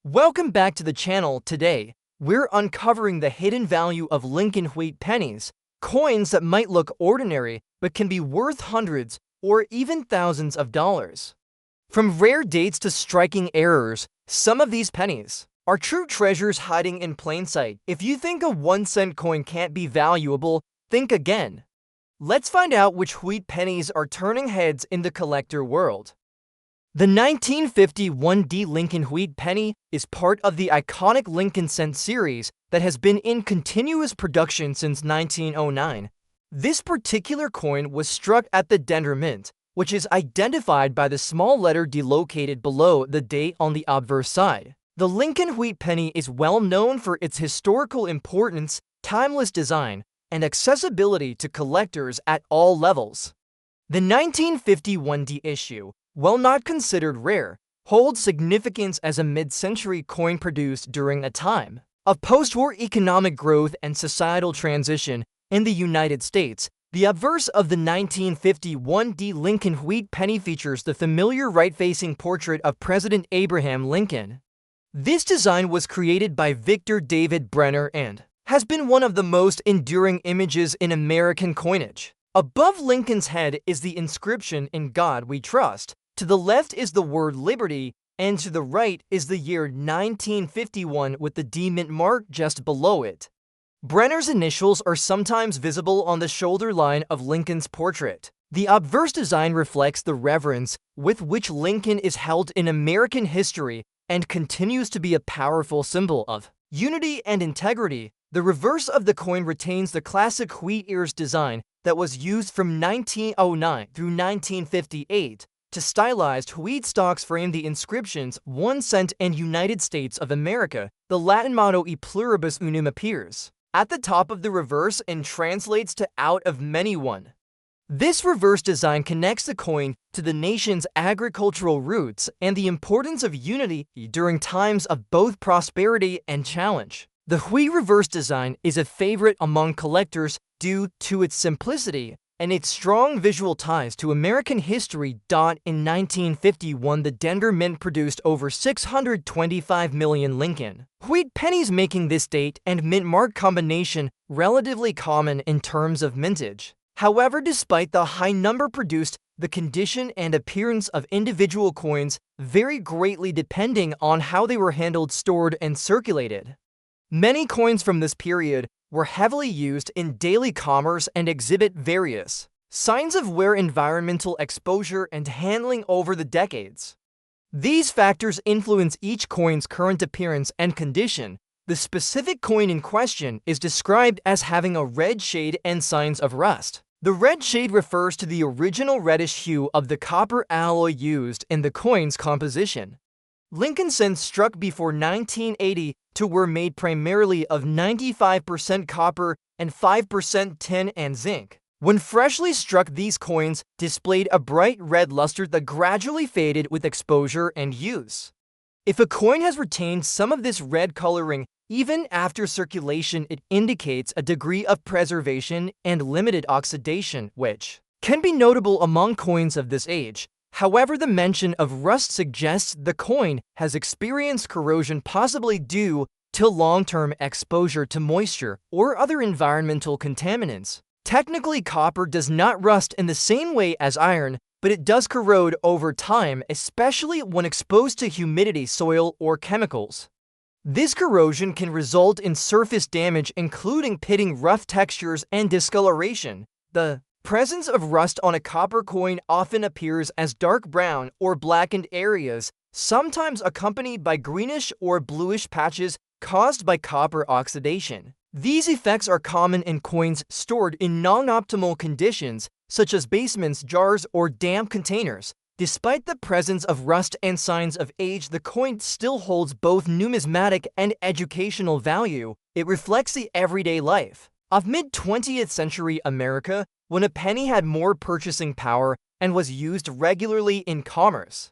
Welcome back to the channel. Today, we're uncovering the hidden value of Lincoln wheat pennies, coins that might look ordinary but can be worth hundreds or even thousands of dollars. From rare dates to striking errors, some of these pennies are true treasures hiding in plain sight. If you think a 1-cent coin can't be valuable, think again. Let's find out which wheat pennies are turning heads in the collector world. The 1951 Lincoln wheat penny is part of the iconic Lincoln cent series that has been in continuous production since 1909. This particular coin was struck at the Denver Mint, which is identified by the small letter D located below the date on the obverse side. The Lincoln wheat penny is well known for its historical importance, timeless design, and accessibility to collectors at all levels. The 1951 issue, while not considered rare, holds significance as a mid-century coin produced during a time of post-war economic growth and societal transition in the United States. The obverse of the 1951 Lincoln wheat penny features the familiar right-facing portrait of President Abraham Lincoln. This design was created by Victor David Brenner and has been one of the most enduring images in American coinage. Above Lincoln's head is the inscription, "In God We Trust." To the left is the word liberty, and to the right is the year 1951 with the D mint mark just below it. Brenner's initials are sometimes visible on the shoulder line of Lincoln's portrait. The obverse design reflects the reverence with which Lincoln is held in American history and continues to be a powerful symbol of unity and integrity. The reverse of the coin retains the classic wheat ears design that was used from 1909 through 1958. To stylized wheat stalks frame the inscriptions 1 cent and United States of America. The Latin motto E pluribus unum appears at the top of the reverse and translates to out of many one. This reverse design connects the coin to the nation's agricultural roots and the importance of unity during times of both prosperity and challenge. The wheat reverse design is a favorite among collectors due to its simplicity and its strong visual ties to American history. In 1951, the Denver Mint produced over 625 million Lincoln wheat pennies, making this date and mint mark combination relatively common in terms of mintage. However, despite the high number produced, the condition and appearance of individual coins vary greatly depending on how they were handled, stored, and circulated. Many coins from this period were heavily used in daily commerce and exhibit various signs of wear, environmental exposure, and handling over the decades. These factors influence each coin's current appearance and condition. The specific coin in question is described as having a red shade and signs of rust. The red shade refers to the original reddish hue of the copper alloy used in the coin's composition. Lincoln cents struck before 1980 were made primarily of 95% copper and 5% tin and zinc. When freshly struck, these coins displayed a bright red luster that gradually faded with exposure and use. If a coin has retained some of this red coloring even after circulation, it indicates a degree of preservation and limited oxidation, which can be notable among coins of this age. However, the mention of rust suggests the coin has experienced corrosion, possibly due to long-term exposure to moisture or other environmental contaminants. Technically, copper does not rust in the same way as iron, but it does corrode over time, especially when exposed to humidity, soil, or chemicals. This corrosion can result in surface damage, including pitting, rough textures, and discoloration. The presence of rust on a copper coin often appears as dark brown or blackened areas, sometimes accompanied by greenish or bluish patches caused by copper oxidation. These effects are common in coins stored in non-optimal conditions, such as basements, jars, or damp containers. Despite the presence of rust and signs of age, the coin still holds both numismatic and educational value. It reflects the everyday life of mid-20th century America, when a penny had more purchasing power and was used regularly in commerce.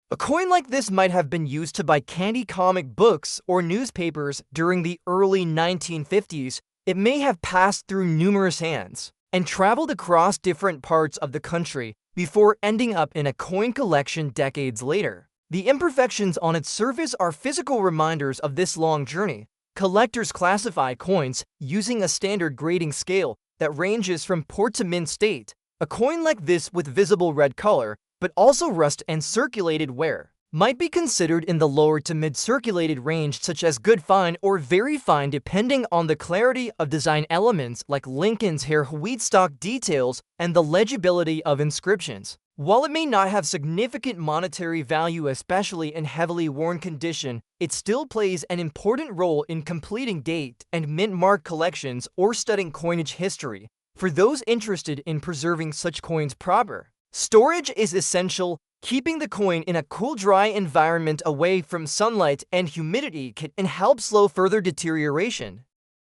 A coin like this might have been used to buy candy, comic books, or newspapers during the early 1950s. It may have passed through numerous hands and traveled across different parts of the country before ending up in a coin collection decades later. The imperfections on its surface are physical reminders of this long journey. Collectors classify coins using a standard grading scale that ranges from poor to mint state. A coin like this with visible red color, but also rust and circulated wear, might be considered in the lower to mid-circulated range, such as good fine or very fine, depending on the clarity of design elements like Lincoln's hair wheat stock details and the legibility of inscriptions. While it may not have significant monetary value, especially in heavily worn condition, it still plays an important role in completing date and mint mark collections or studying coinage history. For those interested in preserving such coins proper, storage is essential. Keeping the coin in a cool, dry environment away from sunlight and humidity can help slow further deterioration.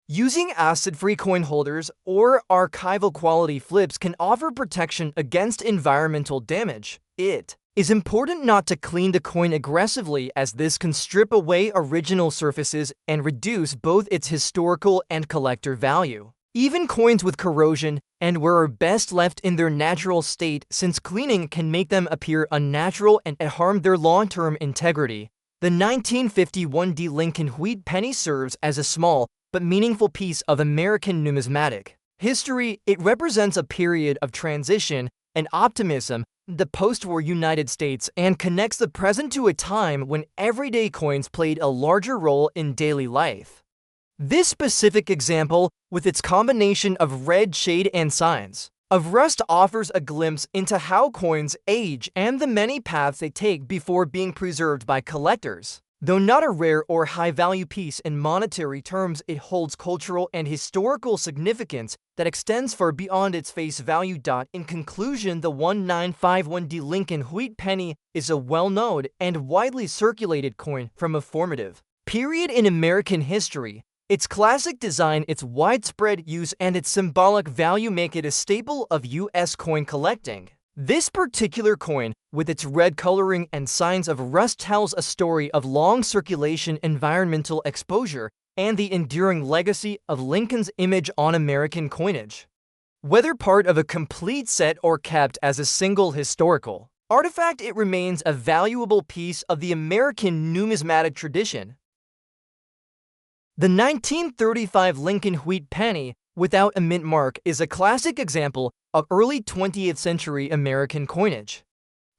Using acid-free coin holders or archival quality flips can offer protection against environmental damage. It is important not to clean the coin aggressively, as this can strip away original surfaces and reduce both its historical and collector value. Even coins with corrosion and wear are best left in their natural state, since cleaning can make them appear unnatural and harm their long-term integrity. The 1951 D Lincoln wheat penny serves as a small but meaningful piece of American numismatic history. It represents a period of transition and optimism in the post-war United States and connects the present to a time when everyday coins played a larger role in daily life. This specific example, with its combination of red shade and signs of rust, offers a glimpse into how coins age and the many paths they take before being preserved by collectors. Though not a rare or high-value piece in monetary terms, it holds cultural and historical significance that extends far beyond its face value. In conclusion, the 1951 Lincoln wheat penny is a well-known and widely circulated coin from a formative period in American history. Its classic design, its widespread use, and its symbolic value make it a staple of U.S. coin collecting. This particular coin, with its red coloring and signs of rust, tells a story of long circulation, environmental exposure, and the enduring legacy of Lincoln's image on American coinage. Whether part of a complete set or kept as a single historical artifact, it remains a valuable piece of the American numismatic tradition. The 1935 Lincoln wheat penny without a mint mark is a classic example of early 20th century American coinage.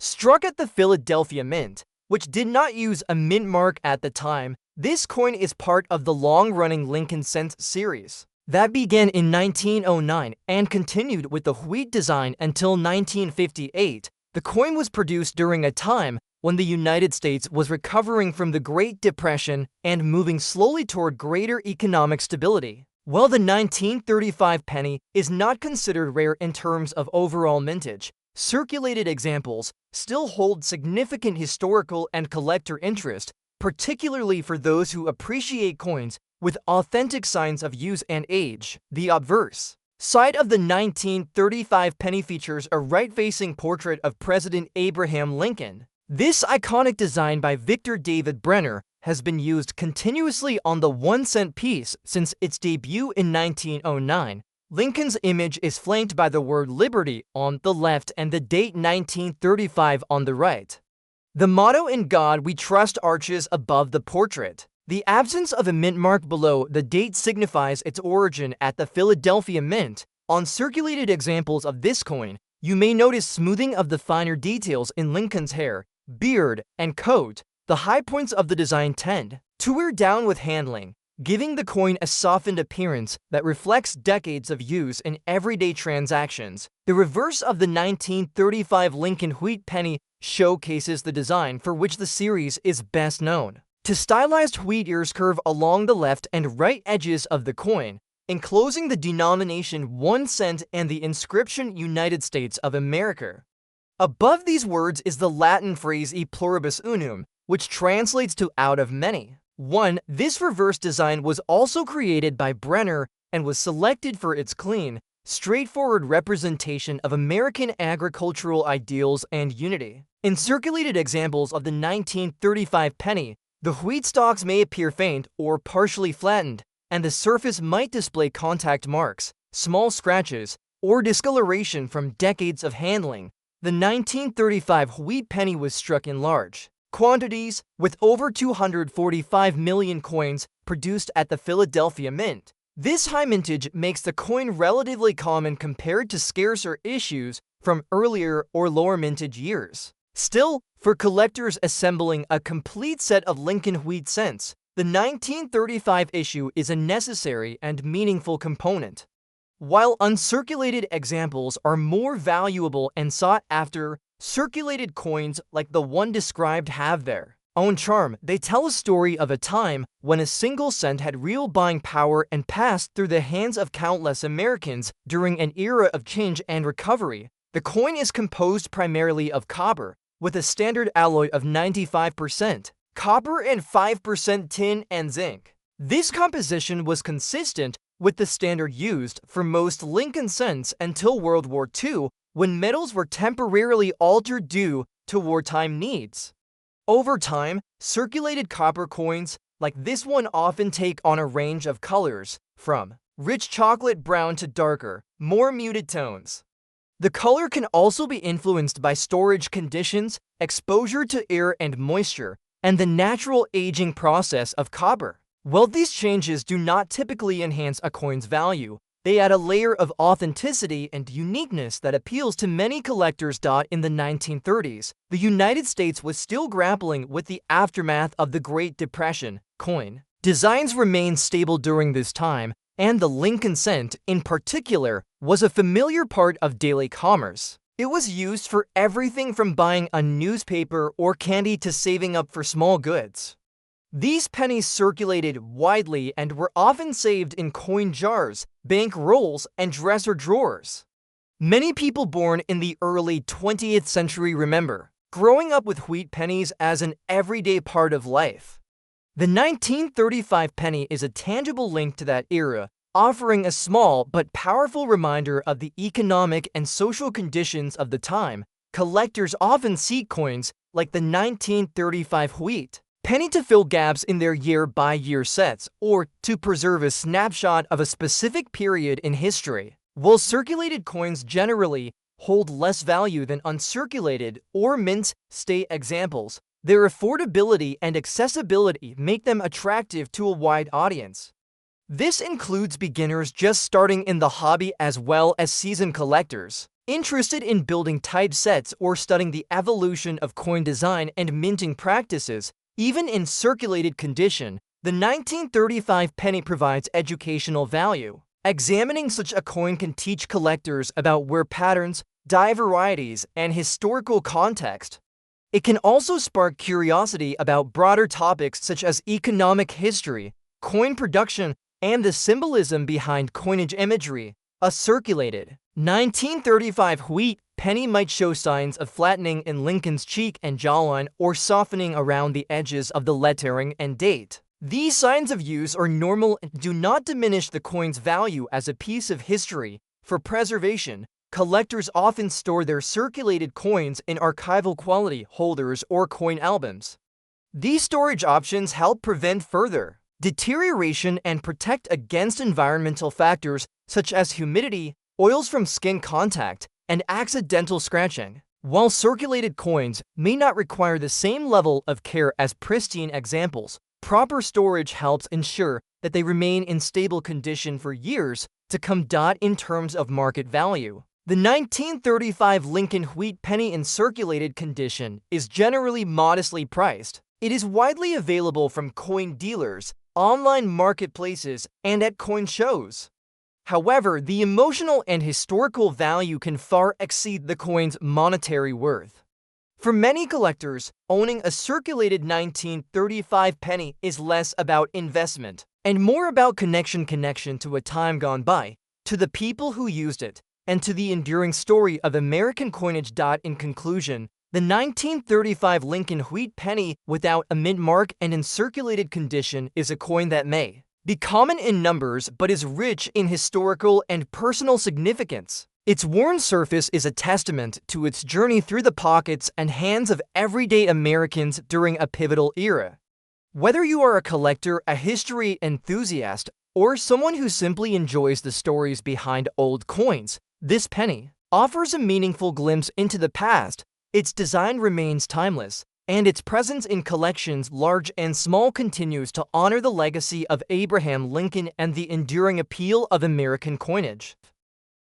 Struck at the Philadelphia Mint, which did not use a mint mark at the time, this coin is part of the long-running Lincoln Cents series that began in 1909 and continued with the wheat design until 1958. The coin was produced during a time when the United States was recovering from the Great Depression and moving slowly toward greater economic stability. While the 1935 penny is not considered rare in terms of overall mintage, circulated examples still hold significant historical and collector interest, particularly for those who appreciate coins with authentic signs of use and age. The obverse side of the 1935 penny features a right-facing portrait of President Abraham Lincoln. This iconic design by Victor David Brenner has been used continuously on the 1-cent piece since its debut in 1909. Lincoln's image is flanked by the word Liberty on the left and the date 1935 on the right. The motto "In God We Trust" arches above the portrait. The absence of a mint mark below the date signifies its origin at the Philadelphia Mint. On circulated examples of this coin, you may notice smoothing of the finer details in Lincoln's hair, beard, and coat. The high points of the design tend to wear down with handling, giving the coin a softened appearance that reflects decades of use in everyday transactions. The reverse of the 1935 Lincoln wheat penny showcases the design for which the series is best known. To stylized wheat ears curve along the left and right edges of the coin, enclosing the denomination 1 cent and the inscription United States of America. Above these words is the Latin phrase e pluribus unum, which translates to out of many. This reverse design was also created by Brenner and was selected for its clean, straightforward representation of American agricultural ideals and unity. In circulated examples of the 1935 penny, the wheat stalks may appear faint or partially flattened, and the surface might display contact marks, small scratches, or discoloration from decades of handling. The 1935 wheat penny was struck in large quantities, with over 245 million coins produced at the Philadelphia Mint. This high mintage makes the coin relatively common compared to scarcer issues from earlier or lower mintage years. Still, for collectors assembling a complete set of Lincoln wheat cents, the 1935 issue is a necessary and meaningful component. While uncirculated examples are more valuable and sought after, circulated coins like the one described have their own charm. They tell a story of a time when a single cent had real buying power and passed through the hands of countless Americans during an era of change and recovery. The coin is composed primarily of copper, with a standard alloy of 95% copper and 5% tin and zinc. This composition was consistent with the standard used for most Lincoln cents until World War II, when metals were temporarily altered due to wartime needs. Over time, circulated copper coins like this one often take on a range of colors, from rich chocolate brown to darker, more muted tones. The color can also be influenced by storage conditions, exposure to air and moisture, and the natural aging process of copper. While these changes do not typically enhance a coin's value, they add a layer of authenticity and uniqueness that appeals to many collectors. In the 1930s, the United States was still grappling with the aftermath of the Great Depression. Coin designs remained stable during this time, and the Lincoln cent, in particular, was a familiar part of daily commerce. It was used for everything from buying a newspaper or candy to saving up for small goods. These pennies circulated widely and were often saved in coin jars, bank rolls, and dresser drawers. Many people born in the early 20th century remember growing up with wheat pennies as an everyday part of life. The 1935 penny is a tangible link to that era, offering a small but powerful reminder of the economic and social conditions of the time. Collectors often seek coins like the 1935 wheat penny to fill gaps in their year-by-year sets or to preserve a snapshot of a specific period in history. While circulated coins generally hold less value than uncirculated or mint-state examples, their affordability and accessibility make them attractive to a wide audience. This includes beginners just starting in the hobby as well as seasoned collectors interested in building typesets or studying the evolution of coin design and minting practices. Even in circulated condition, the 1935 penny provides educational value. Examining such a coin can teach collectors about wear patterns, die varieties, and historical context. It can also spark curiosity about broader topics such as economic history, coin production, and the symbolism behind coinage imagery. A circulated 1935 wheat penny might show signs of flattening in Lincoln's cheek and jawline or softening around the edges of the lettering and date. These signs of use are normal and do not diminish the coin's value as a piece of history. For preservation, collectors often store their circulated coins in archival quality holders or coin albums. These storage options help prevent further deterioration and protect against environmental factors such as humidity, oils from skin contact, and accidental scratching. While circulated coins may not require the same level of care as pristine examples, proper storage helps ensure that they remain in stable condition for years to come. In terms of market value, the 1935 Lincoln wheat penny in circulated condition is generally modestly priced. It is widely available from coin dealers, online marketplaces, and at coin shows. However, the emotional and historical value can far exceed the coin's monetary worth. For many collectors, owning a circulated 1935 penny is less about investment and more about connection to a time gone by, to the people who used it, and to the enduring story of American coinage. In conclusion, the 1935 Lincoln wheat penny without a mint mark and in circulated condition is a coin that may be common in numbers but is rich in historical and personal significance. Its worn surface is a testament to its journey through the pockets and hands of everyday Americans during a pivotal era. Whether you are a collector, a history enthusiast, or someone who simply enjoys the stories behind old coins, this penny offers a meaningful glimpse into the past. Its design remains timeless, and its presence in collections large and small continues to honor the legacy of Abraham Lincoln and the enduring appeal of American coinage.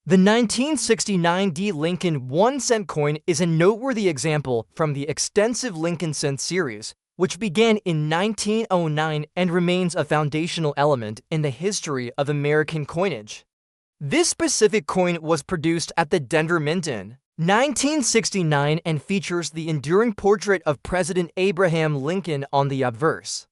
The 1969 D. Lincoln 1-cent coin is a noteworthy example from the extensive Lincoln cent series, which began in 1909 and remains a foundational element in the history of American coinage. This specific coin was produced at the Denver Mint in 1969 and features the enduring portrait of President Abraham Lincoln on the obverse.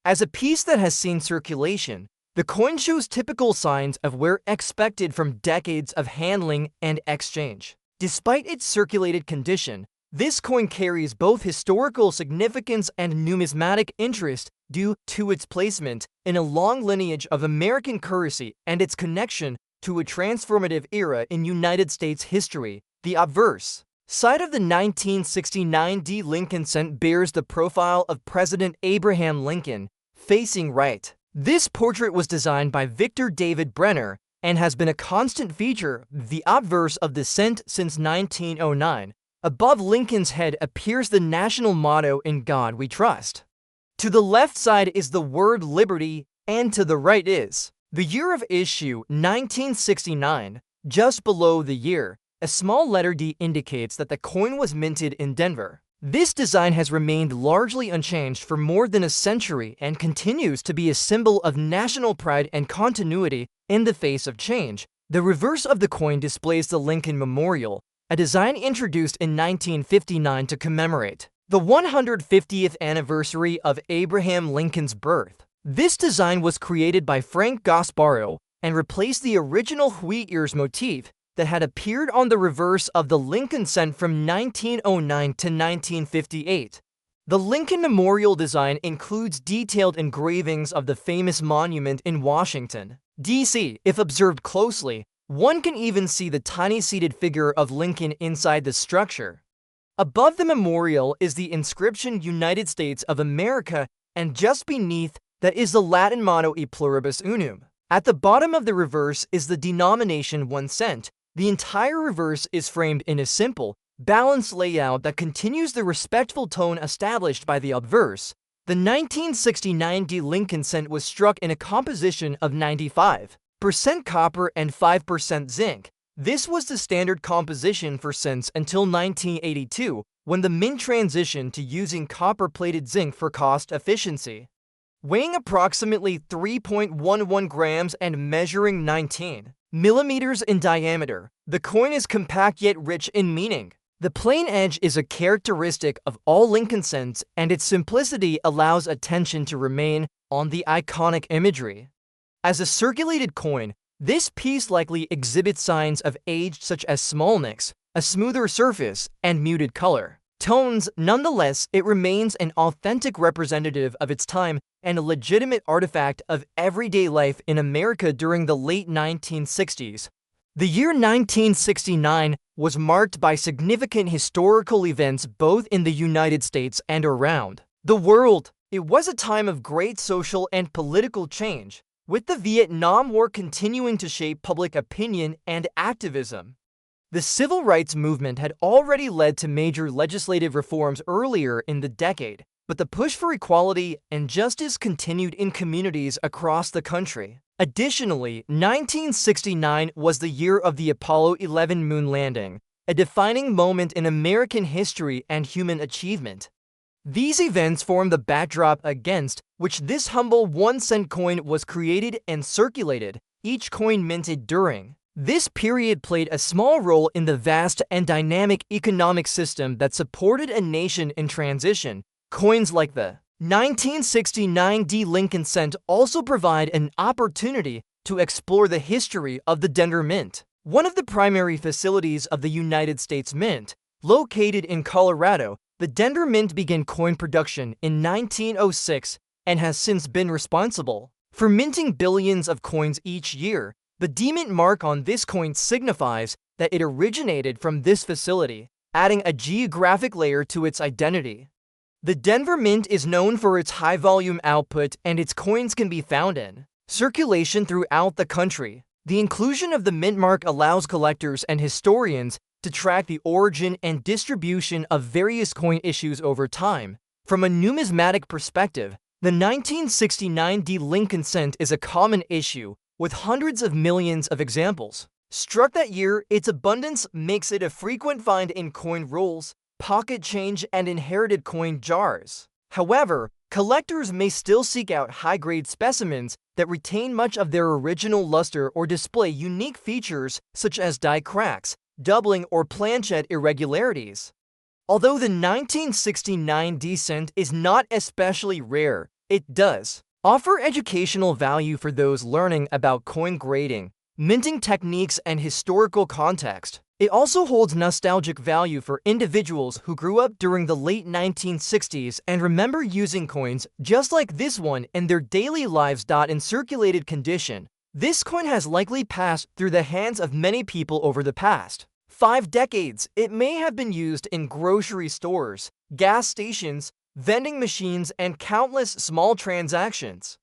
As a piece that has seen circulation, the coin shows typical signs of wear expected from decades of handling and exchange. Despite its circulated condition, this coin carries both historical significance and numismatic interest due to its placement in a long lineage of American currency and its connection to a transformative era in United States history. The obverse side of the 1969 D. Lincoln cent bears the profile of President Abraham Lincoln, facing right. This portrait was designed by Victor David Brenner and has been a constant feature of the obverse of the cent since 1909. Above Lincoln's head appears the national motto, "In God We Trust." To the left side is the word liberty, and to the right is the year of issue, 1969. Just below the year, a small letter D indicates that the coin was minted in Denver. This design has remained largely unchanged for more than a century and continues to be a symbol of national pride and continuity in the face of change. The reverse of the coin displays the Lincoln Memorial, a design introduced in 1959 to commemorate the 150th anniversary of Abraham Lincoln's birth. This design was created by Frank Gasparo and replaced the original wheat ears motif that had appeared on the reverse of the Lincoln cent from 1909 to 1958. The Lincoln Memorial design includes detailed engravings of the famous monument in Washington, D.C. If observed closely, one can even see the tiny seated figure of Lincoln inside the structure. Above the memorial is the inscription United States of America, and just beneath that is the Latin motto E pluribus unum. At the bottom of the reverse is the denomination 1 cent. The entire reverse is framed in a simple, balanced layout that continues the respectful tone established by the obverse. The 1969 D. Lincoln cent was struck in a composition of 95% copper and 5% zinc. This was the standard composition for cents until 1982, when the mint transitioned to using copper-plated zinc for cost efficiency. Weighing approximately 3.11 grams and measuring 19 millimeters in diameter, the coin is compact yet rich in meaning. The plain edge is a characteristic of all Lincoln cents, and its simplicity allows attention to remain on the iconic imagery. As a circulated coin, this piece likely exhibits signs of age such as smallness, a smoother surface, and muted color tones. Nonetheless, it remains an authentic representative of its time and a legitimate artifact of everyday life in America during the late 1960s. The year 1969 was marked by significant historical events both in the United States and around the world. It was a time of great social and political change, with the Vietnam War continuing to shape public opinion and activism. The civil rights movement had already led to major legislative reforms earlier in the decade, but the push for equality and justice continued in communities across the country. Additionally, 1969 was the year of the Apollo 11 moon landing, a defining moment in American history and human achievement. These events form the backdrop against which this humble 1 cent coin was created and circulated, each coin minted during this period played a small role in the vast and dynamic economic system that supported a nation in transition. Coins like the 1969 D. Lincoln cent also provide an opportunity to explore the history of the Denver Mint, one of the primary facilities of the United States Mint. Located in Colorado, the Denver Mint began coin production in 1906 and has since been responsible for minting billions of coins each year. The D-Mint mark on this coin signifies that it originated from this facility, adding a geographic layer to its identity. The Denver Mint is known for its high-volume output, and its coins can be found in circulation throughout the country. The inclusion of the mint mark allows collectors and historians to track the origin and distribution of various coin issues over time. From a numismatic perspective, the 1969 Lincoln cent is a common issue, with hundreds of millions of examples. Struck that year, its abundance makes it a frequent find in coin rolls, pocket change, and inherited coin jars. However, collectors may still seek out high-grade specimens that retain much of their original luster or display unique features such as die cracks, doubling, or planchet irregularities. Although the 1969 cent is not especially rare, it does offer educational value for those learning about coin grading, minting techniques, and historical context. It also holds nostalgic value for individuals who grew up during the late 1960s and remember using coins just like this one in their daily lives. In circulated condition, this coin has likely passed through the hands of many people over the past 5 decades. It may have been used in grocery stores, gas stations, vending machines, and countless small transactions.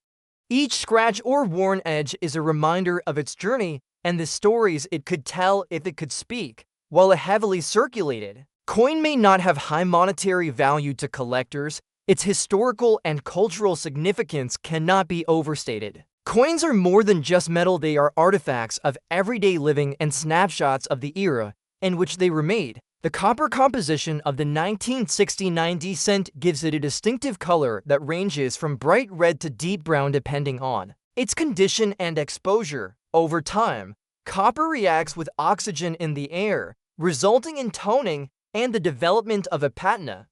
Each scratch or worn edge is a reminder of its journey and the stories it could tell if it could speak. While a heavily circulated coin may not have high monetary value to collectors, its historical and cultural significance cannot be overstated. Coins are more than just metal. They are artifacts of everyday living and snapshots of the era in which they were made. The copper composition of the 1969 cent gives it a distinctive color that ranges from bright red to deep brown depending on its condition and exposure. Over time, copper reacts with oxygen in the air, resulting in toning and the development of a patina.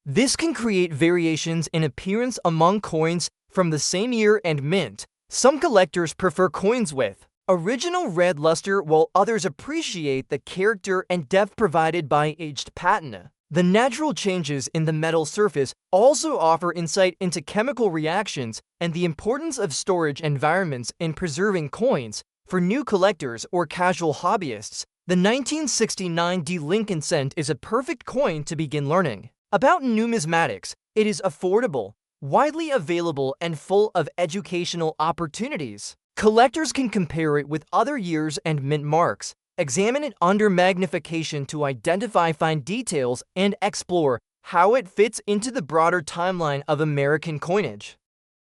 This can create variations in appearance among coins from the same year and mint. Some collectors prefer coins with original red luster, while others appreciate the character and depth provided by aged patina. The natural changes in the metal surface also offer insight into chemical reactions and the importance of storage environments in preserving coins. For new collectors or casual hobbyists, the 1969 Lincoln cent is a perfect coin to begin learning about numismatics. It is affordable, widely available, and full of educational opportunities. Collectors can compare it with other years and mint marks, examine it under magnification to identify fine details, and explore how it fits into the broader timeline of American coinage.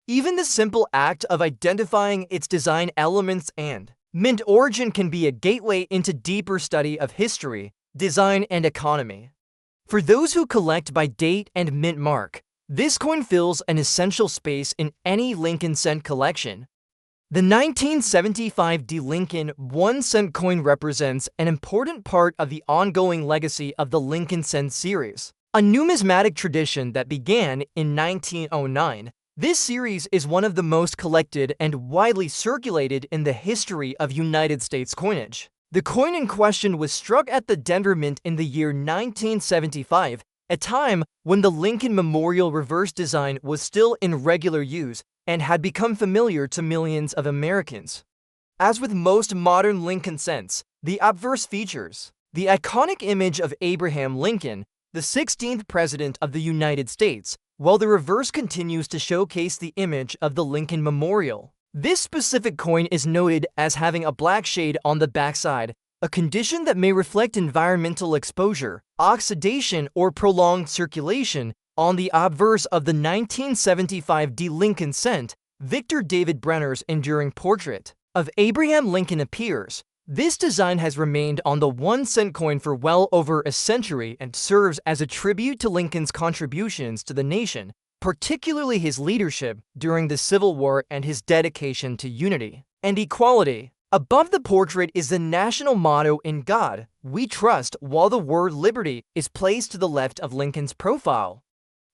Even the simple act of identifying its design elements and mint origin can be a gateway into deeper study of history, design, and economy. For those who collect by date and mint mark, this coin fills an essential space in any Lincoln cent collection. The 1975 Lincoln 1 cent coin represents an important part of the ongoing legacy of the Lincoln cent series, a numismatic tradition that began in 1909. This series is one of the most collected and widely circulated in the history of United States coinage. The coin in question was struck at the Denver Mint in the year 1975, a time when the Lincoln Memorial reverse design was still in regular use and had become familiar to millions of Americans. As with most modern Lincoln cents, the obverse features the iconic image of Abraham Lincoln, the 16th President of the United States, while the reverse continues to showcase the image of the Lincoln Memorial. This specific coin is noted as having a black shade on the backside, a condition that may reflect environmental exposure, oxidation, or prolonged circulation. On the obverse of the 1975 Lincoln cent, Victor David Brenner's enduring portrait of Abraham Lincoln appears. This design has remained on the 1 cent coin for well over a century and serves as a tribute to Lincoln's contributions to the nation, particularly his leadership during the Civil War and his dedication to unity and equality. Above the portrait is the national motto, "In God We Trust," while the word liberty is placed to the left of Lincoln's profile.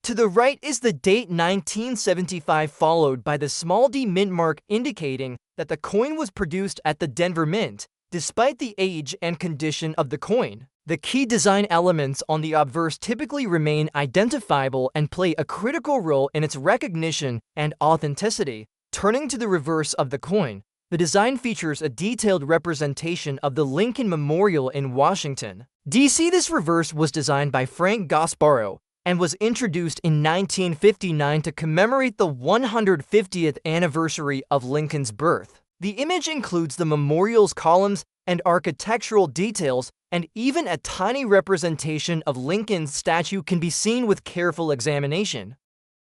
To the right is the date 1975, followed by the small d mint mark indicating that the coin was produced at the Denver Mint. Despite the age and condition of the coin, the key design elements on the obverse typically remain identifiable and play a critical role in its recognition and authenticity. Turning to the reverse of the coin, the design features a detailed representation of the Lincoln Memorial in Washington, D.C. This reverse was designed by Frank Gasparro and was introduced in 1959 to commemorate the 150th anniversary of Lincoln's birth. The image includes the memorial's columns and architectural details and even a tiny representation of Lincoln's statue can be seen with careful examination.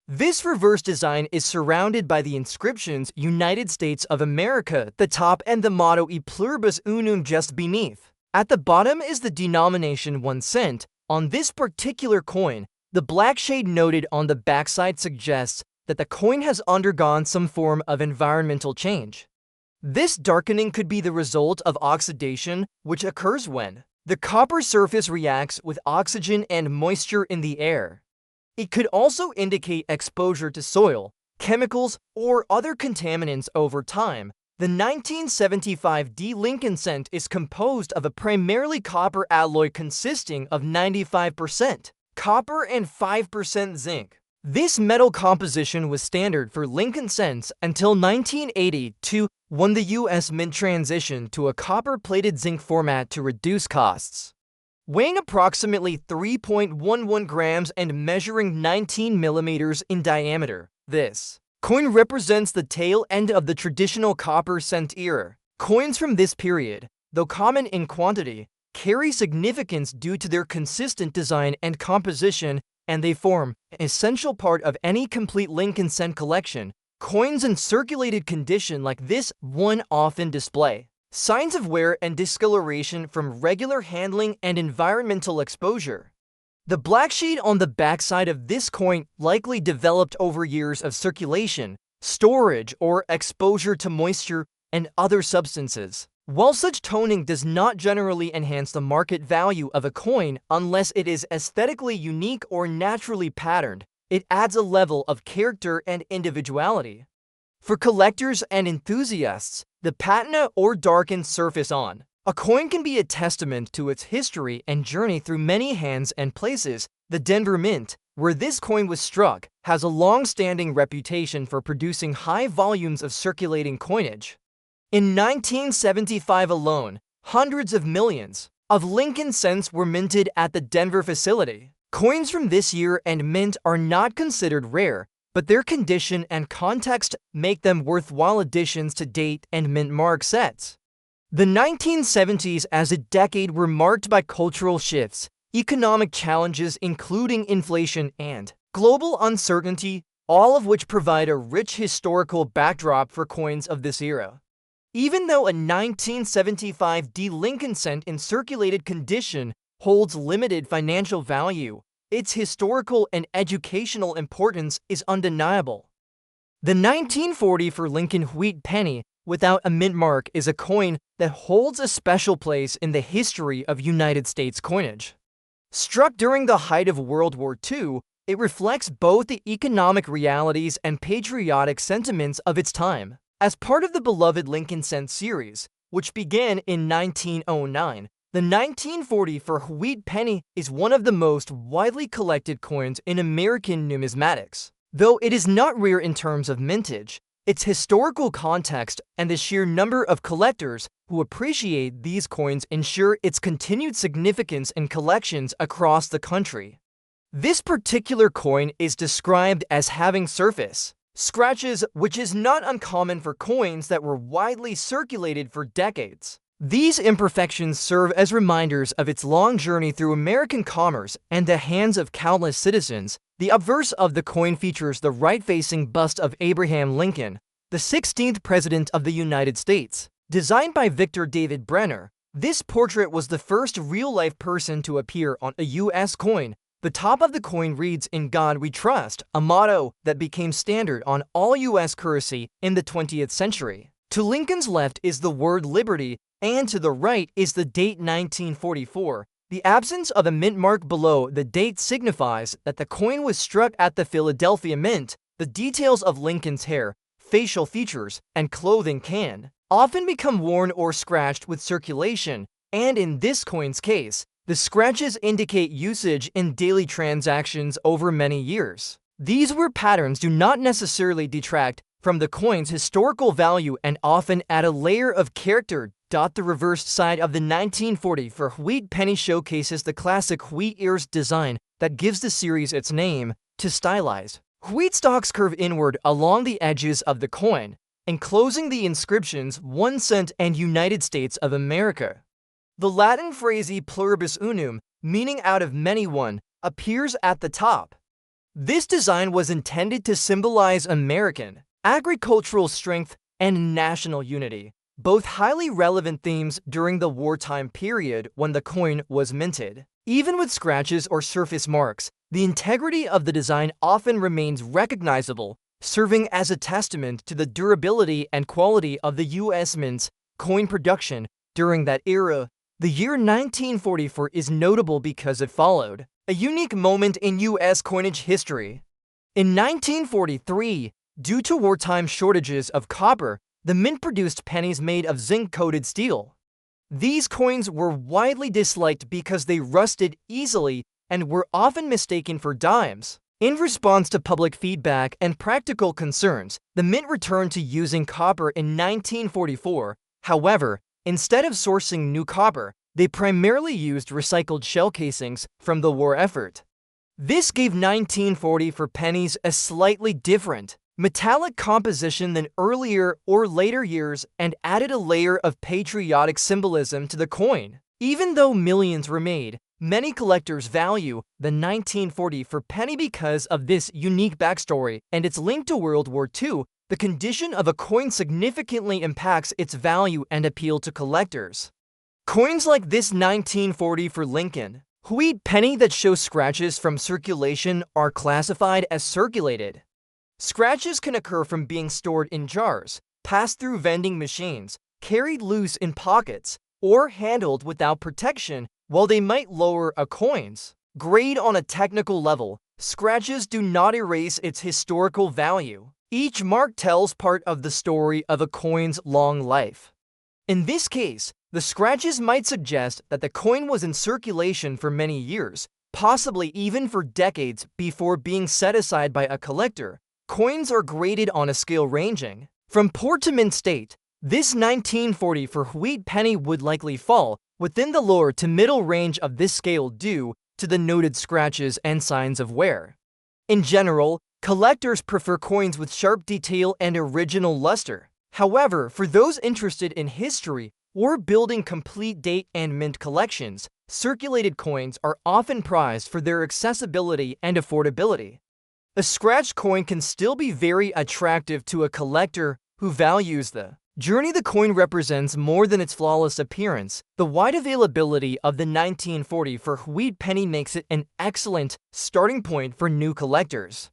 This reverse design is surrounded by the inscriptions United States of America at the top and the motto E pluribus unum just beneath. At the bottom is the denomination 1 cent. On this particular coin, the black shade noted on the backside suggests that the coin has undergone some form of environmental change. This darkening could be the result of oxidation, which occurs when the copper surface reacts with oxygen and moisture in the air. It could also indicate exposure to soil, chemicals, or other contaminants over time. The 1975 D Lincoln cent is composed of a primarily copper alloy consisting of 95% copper and 5% zinc. This metal composition was standard for Lincoln cents until 1982, when the U.S. Mint transitioned to a copper-plated zinc format to reduce costs. Weighing approximately 3.11 grams and measuring 19 millimeters in diameter, this coin represents the tail end of the traditional copper cent era. Coins from this period, though common in quantity, carry significance due to their consistent design and composition, and they form an essential part of any complete Lincoln cent collection. Coins in circulated condition like this one often display signs of wear and discoloration from regular handling and environmental exposure. The black shade on the backside of this coin likely developed over years of circulation, storage, or exposure to moisture and other substances. While such toning does not generally enhance the market value of a coin unless it is aesthetically unique or naturally patterned, it adds a level of character and individuality. For collectors and enthusiasts, the patina or darkened surface on a coin can be a testament to its history and journey through many hands and places. The Denver Mint, where this coin was struck, has a long-standing reputation for producing high volumes of circulating coinage. In 1975 alone, hundreds of millions of Lincoln cents were minted at the Denver facility. Coins from this year and mint are not considered rare, but their condition and context make them worthwhile additions to date and mint mark sets. The 1970s as a decade were marked by cultural shifts, economic challenges including inflation and global uncertainty, all of which provide a rich historical backdrop for coins of this era. Even though a 1975 D Lincoln cent in circulated condition holds limited financial value, its historical and educational importance is undeniable. The 1940 for Lincoln wheat penny without a mint mark is a coin that holds a special place in the history of United States coinage. Struck during the height of World War II, it reflects both the economic realities and patriotic sentiments of its time. As part of the beloved Lincoln cent series, which began in 1909, the 1940 for wheat penny is one of the most widely collected coins in American numismatics. Though it is not rare in terms of mintage, its historical context and the sheer number of collectors who appreciate these coins ensure its continued significance in collections across the country. This particular coin is described as having surface scratches, which is not uncommon for coins that were widely circulated for decades. These imperfections serve as reminders of its long journey through American commerce and the hands of countless citizens. The obverse of the coin features the right-facing bust of Abraham Lincoln, the 16th President of the United States. Designed by Victor David Brenner, this portrait was the first real-life person to appear on a U.S. coin. The top of the coin reads, "In God We Trust," a motto that became standard on all U.S. currency in the 20th century. To Lincoln's left is the word liberty, and to the right is the date 1944. The absence of a mint mark below the date signifies that the coin was struck at the Philadelphia Mint. The details of Lincoln's hair, facial features, and clothing can often become worn or scratched with circulation, and in this coin's case, the scratches indicate usage in daily transactions over many years. These wear patterns do not necessarily detract from the coin's historical value and often add a layer of character. The reverse side of the 1940 for wheat penny showcases the classic wheat ears design that gives the series its name. To stylize, wheat stalks curve inward along the edges of the coin, enclosing the inscriptions 1 cent and United States of America. The Latin phrase pluribus unum, meaning out of many one, appears at the top. This design was intended to symbolize American agricultural strength and national unity, both highly relevant themes during the wartime period when the coin was minted. Even with scratches or surface marks, the integrity of the design often remains recognizable, serving as a testament to the durability and quality of the U.S. Mint's coin production during that era. The year 1944 is notable because it followed a unique moment in U.S. coinage history. In 1943, due to wartime shortages of copper, the Mint produced pennies made of zinc-coated steel. These coins were widely disliked because they rusted easily and were often mistaken for dimes. In response to public feedback and practical concerns, the Mint returned to using copper in 1944. However, instead of sourcing new copper, they primarily used recycled shell casings from the war effort. This gave 1940 for pennies a slightly different, metallic composition than earlier or later years and added a layer of patriotic symbolism to the coin. Even though millions were made, many collectors value the 1940 for penny because of this unique backstory and its link to World War II. The condition of a coin significantly impacts its value and appeal to collectors. Coins like this 1940 for Lincoln Wheat penny that show scratches from circulation are classified as circulated. Scratches can occur from being stored in jars, passed through vending machines, carried loose in pockets, or handled without protection. While they might lower a coin's grade on a technical level, scratches do not erase its historical value. Each mark tells part of the story of a coin's long life. In this case, the scratches might suggest that the coin was in circulation for many years, possibly even for decades before being set aside by a collector. Coins are graded on a scale ranging from poor to mint state. This 1940 for wheat penny would likely fall within the lower to middle range of this scale due to the noted scratches and signs of wear. In general, collectors prefer coins with sharp detail and original luster. However, for those interested in history or building complete date and mint collections, circulated coins are often prized for their accessibility and affordability. A scratched coin can still be very attractive to a collector who values the journey the coin represents more than its flawless appearance. The wide availability of the 1940 for wheat penny makes it an excellent starting point for new collectors.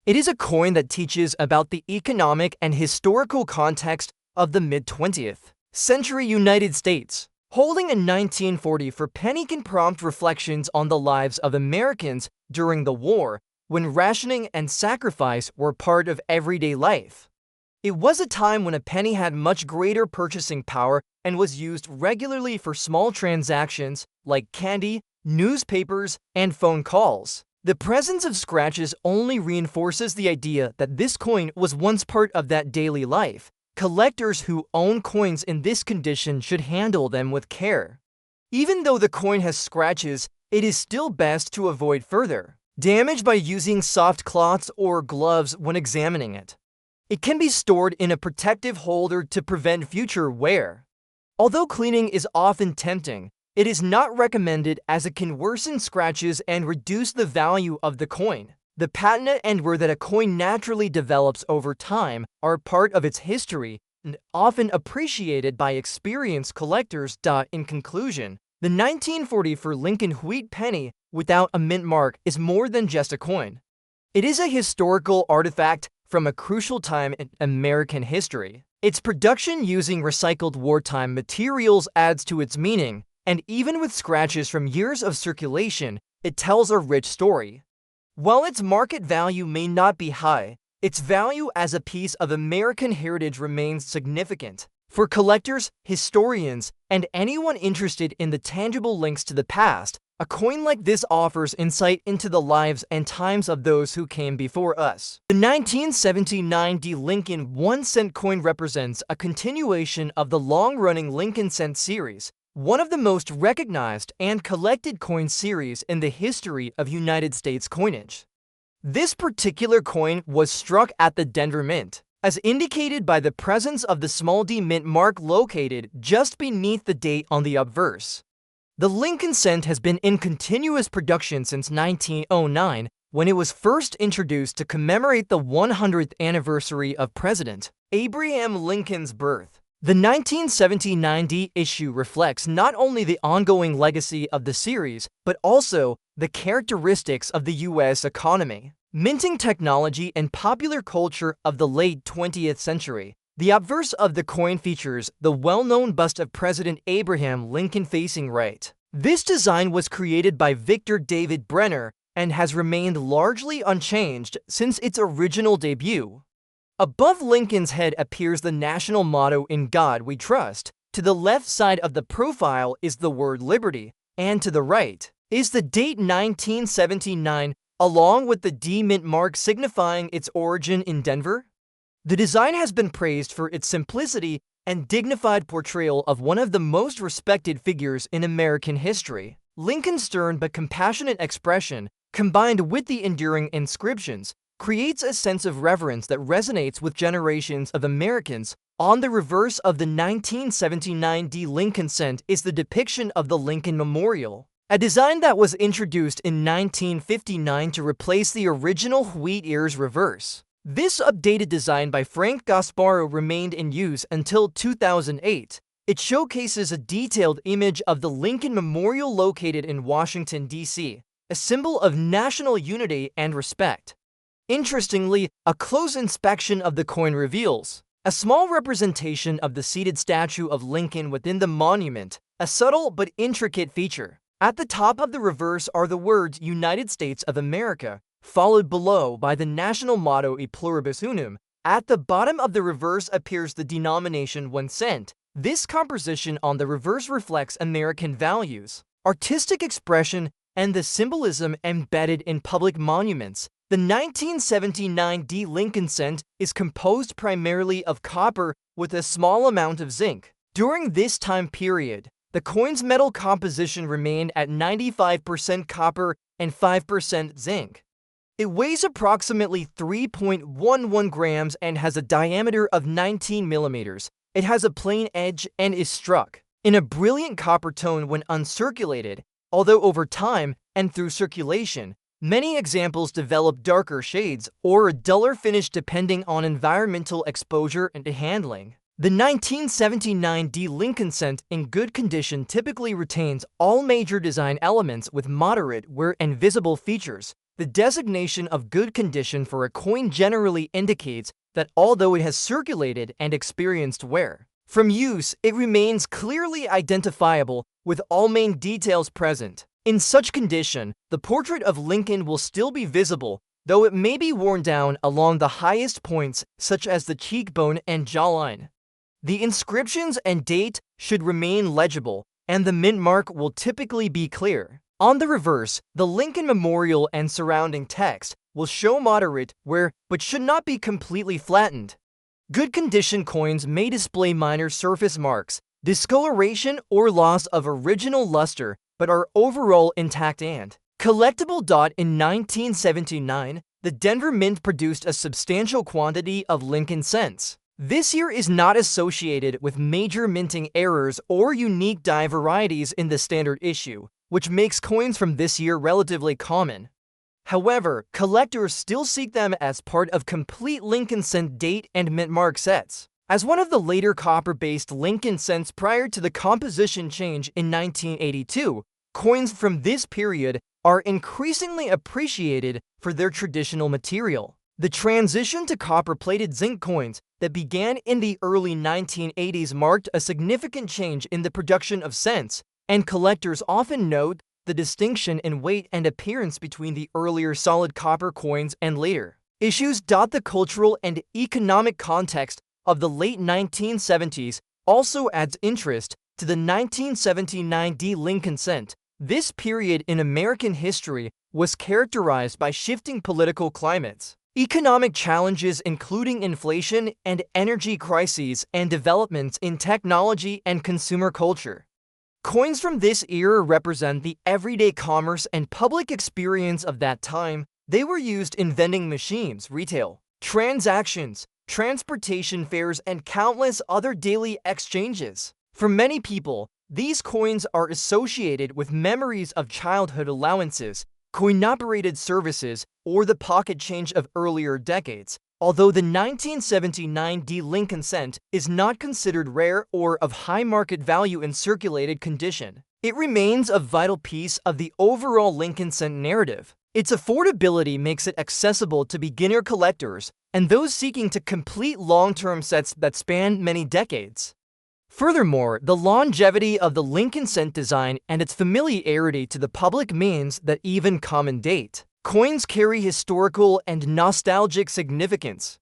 It is a coin that teaches about the economic and historical context of the mid-20th century United States. Holding a 1940 for penny can prompt reflections on the lives of Americans during the war, when rationing and sacrifice were part of everyday life. It was a time when a penny had much greater purchasing power and was used regularly for small transactions like candy, newspapers, and phone calls. The presence of scratches only reinforces the idea that this coin was once part of that daily life. Collectors who own coins in this condition should handle them with care. Even though the coin has scratches, it is still best to avoid further damage by using soft cloths or gloves when examining it. It can be stored in a protective holder to prevent future wear. Although cleaning is often tempting, it is not recommended as it can worsen scratches and reduce the value of the coin. The patina and wear that a coin naturally develops over time are part of its history and often appreciated by experienced collectors. In conclusion, the 1940 for Lincoln wheat penny without a mint mark is more than just a coin. It is a historical artifact from a crucial time in American history. Its production using recycled wartime materials adds to its meaning, and even with scratches from years of circulation, it tells a rich story. While its market value may not be high, its value as a piece of American heritage remains significant. For collectors, historians, and anyone interested in the tangible links to the past, a coin like this offers insight into the lives and times of those who came before us. The 1979 Lincoln 1-cent coin represents a continuation of the long-running Lincoln cent series, one of the most recognized and collected coin series in the history of United States coinage. This particular coin was struck at the Denver Mint, as indicated by the presence of the small d mint mark located just beneath the date on the obverse. The Lincoln cent has been in continuous production since 1909, when it was first introduced to commemorate the 100th anniversary of President Abraham Lincoln's birth. The 1979 D issue reflects not only the ongoing legacy of the series, but also the characteristics of the U.S. economy, minting technology, and popular culture of the late 20th century. The obverse of the coin features the well-known bust of President Abraham Lincoln facing right. This design was created by Victor David Brenner and has remained largely unchanged since its original debut. Above Lincoln's head appears the national motto, "In God We Trust." To the left side of the profile is the word liberty, and to the right is the date 1979, along with the D mint mark signifying its origin in Denver. The design has been praised for its simplicity and dignified portrayal of one of the most respected figures in American history. Lincoln's stern but compassionate expression, combined with the enduring inscriptions, creates a sense of reverence that resonates with generations of Americans. On the reverse of the 1979 D Lincoln cent is the depiction of the Lincoln Memorial, a design that was introduced in 1959 to replace the original wheat ears reverse. This updated design by Frank Gasparo remained in use until 2008. It showcases a detailed image of the Lincoln Memorial located in Washington, D.C., a symbol of national unity and respect. Interestingly, a close inspection of the coin reveals a small representation of the seated statue of Lincoln within the monument, a subtle but intricate feature. At the top of the reverse are the words "United States of America," followed below by the national motto "E pluribus unum." At the bottom of the reverse appears the denomination 1 cent. This composition on the reverse reflects American values, artistic expression, and the symbolism embedded in public monuments. The 1979 D Lincoln cent is composed primarily of copper with a small amount of zinc. During this time period, the coin's metal composition remained at 95% copper and 5% zinc. It weighs approximately 3.11 grams and has a diameter of 19 millimeters. It has a plain edge and is struck in a brilliant copper tone when uncirculated, although over time and through circulation, many examples develop darker shades or a duller finish depending on environmental exposure and handling. The 1979 D Lincoln cent in good condition typically retains all major design elements with moderate wear and visible features. The designation of good condition for a coin generally indicates that although it has circulated and experienced wear from use, it remains clearly identifiable with all main details present. In such condition, the portrait of Lincoln will still be visible, though it may be worn down along the highest points, such as the cheekbone and jawline. The inscriptions and date should remain legible, and the mint mark will typically be clear. On the reverse, the Lincoln Memorial and surrounding text will show moderate wear but should not be completely flattened. Good condition coins may display minor surface marks, discoloration, or loss of original luster, but are overall intact and collectible. In 1979, the Denver Mint produced a substantial quantity of Lincoln cents. This year is not associated with major minting errors or unique die varieties in the standard issue, which makes coins from this year relatively common. However, collectors still seek them as part of complete Lincoln cent date and mint mark sets. As one of the later copper-based Lincoln cents prior to the composition change in 1982, coins from this period are increasingly appreciated for their traditional material. The transition to copper-plated zinc coins that began in the early 1980s marked a significant change in the production of cents, and collectors often note the distinction in weight and appearance between the earlier solid copper coins and later issues. The cultural and economic context of the late 1970s also adds interest to the 1979 D Lincoln cent. This period in American history was characterized by shifting political climates, economic challenges including inflation and energy crises, and developments in technology and consumer culture. Coins from this era represent the everyday commerce and public experience of that time. They were used in vending machines, retail transactions, transportation fares, and countless other daily exchanges. For many people, These coins are associated with memories of childhood allowances, coin-operated services, or the pocket change of earlier decades. Although the 1979 Lincoln cent is not considered rare or of high market value in circulated condition, it remains a vital piece of the overall Lincoln cent narrative. Its affordability makes it accessible to beginner collectors and those seeking to complete long-term sets that span many decades. Furthermore, the longevity of the Lincoln cent design and its familiarity to the public means that even common date coins carry historical and nostalgic significance.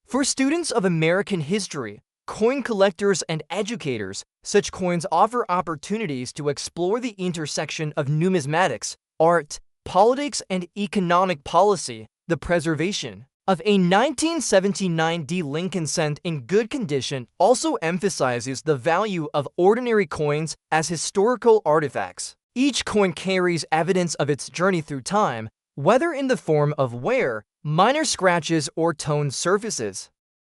For students of American history, coin collectors, and educators, such coins offer opportunities to explore the intersection of numismatics, art, politics, and economic policy. The preservation of a 1979 Lincoln cent in good condition also emphasizes the value of ordinary coins as historical artifacts. Each coin carries evidence of its journey through time, whether in the form of wear, minor scratches, or toned surfaces.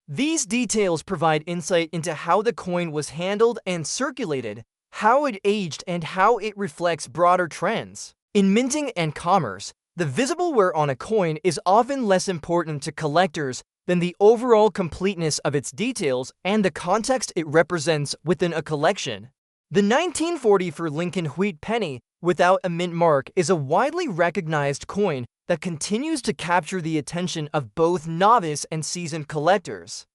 These details provide insight into how the coin was handled and circulated, how it aged, and how it reflects broader trends. In minting and commerce, the visible wear on a coin is often less important to collectors than the overall completeness of its details and the context it represents within a collection. The 1944 Lincoln wheat penny without a mint mark is a widely recognized coin that continues to capture the attention of both novice and seasoned collectors.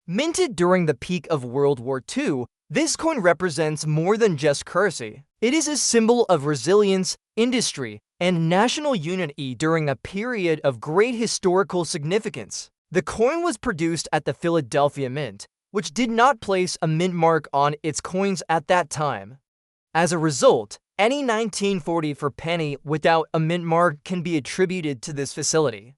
Minted during the peak of World War II, this coin represents more than just currency. It is a symbol of resilience, industry, and national unity during a period of great historical significance. The coin was produced at the Philadelphia Mint, which did not place a mint mark on its coins at that time. As a result, any 1944 penny without a mint mark can be attributed to this facility.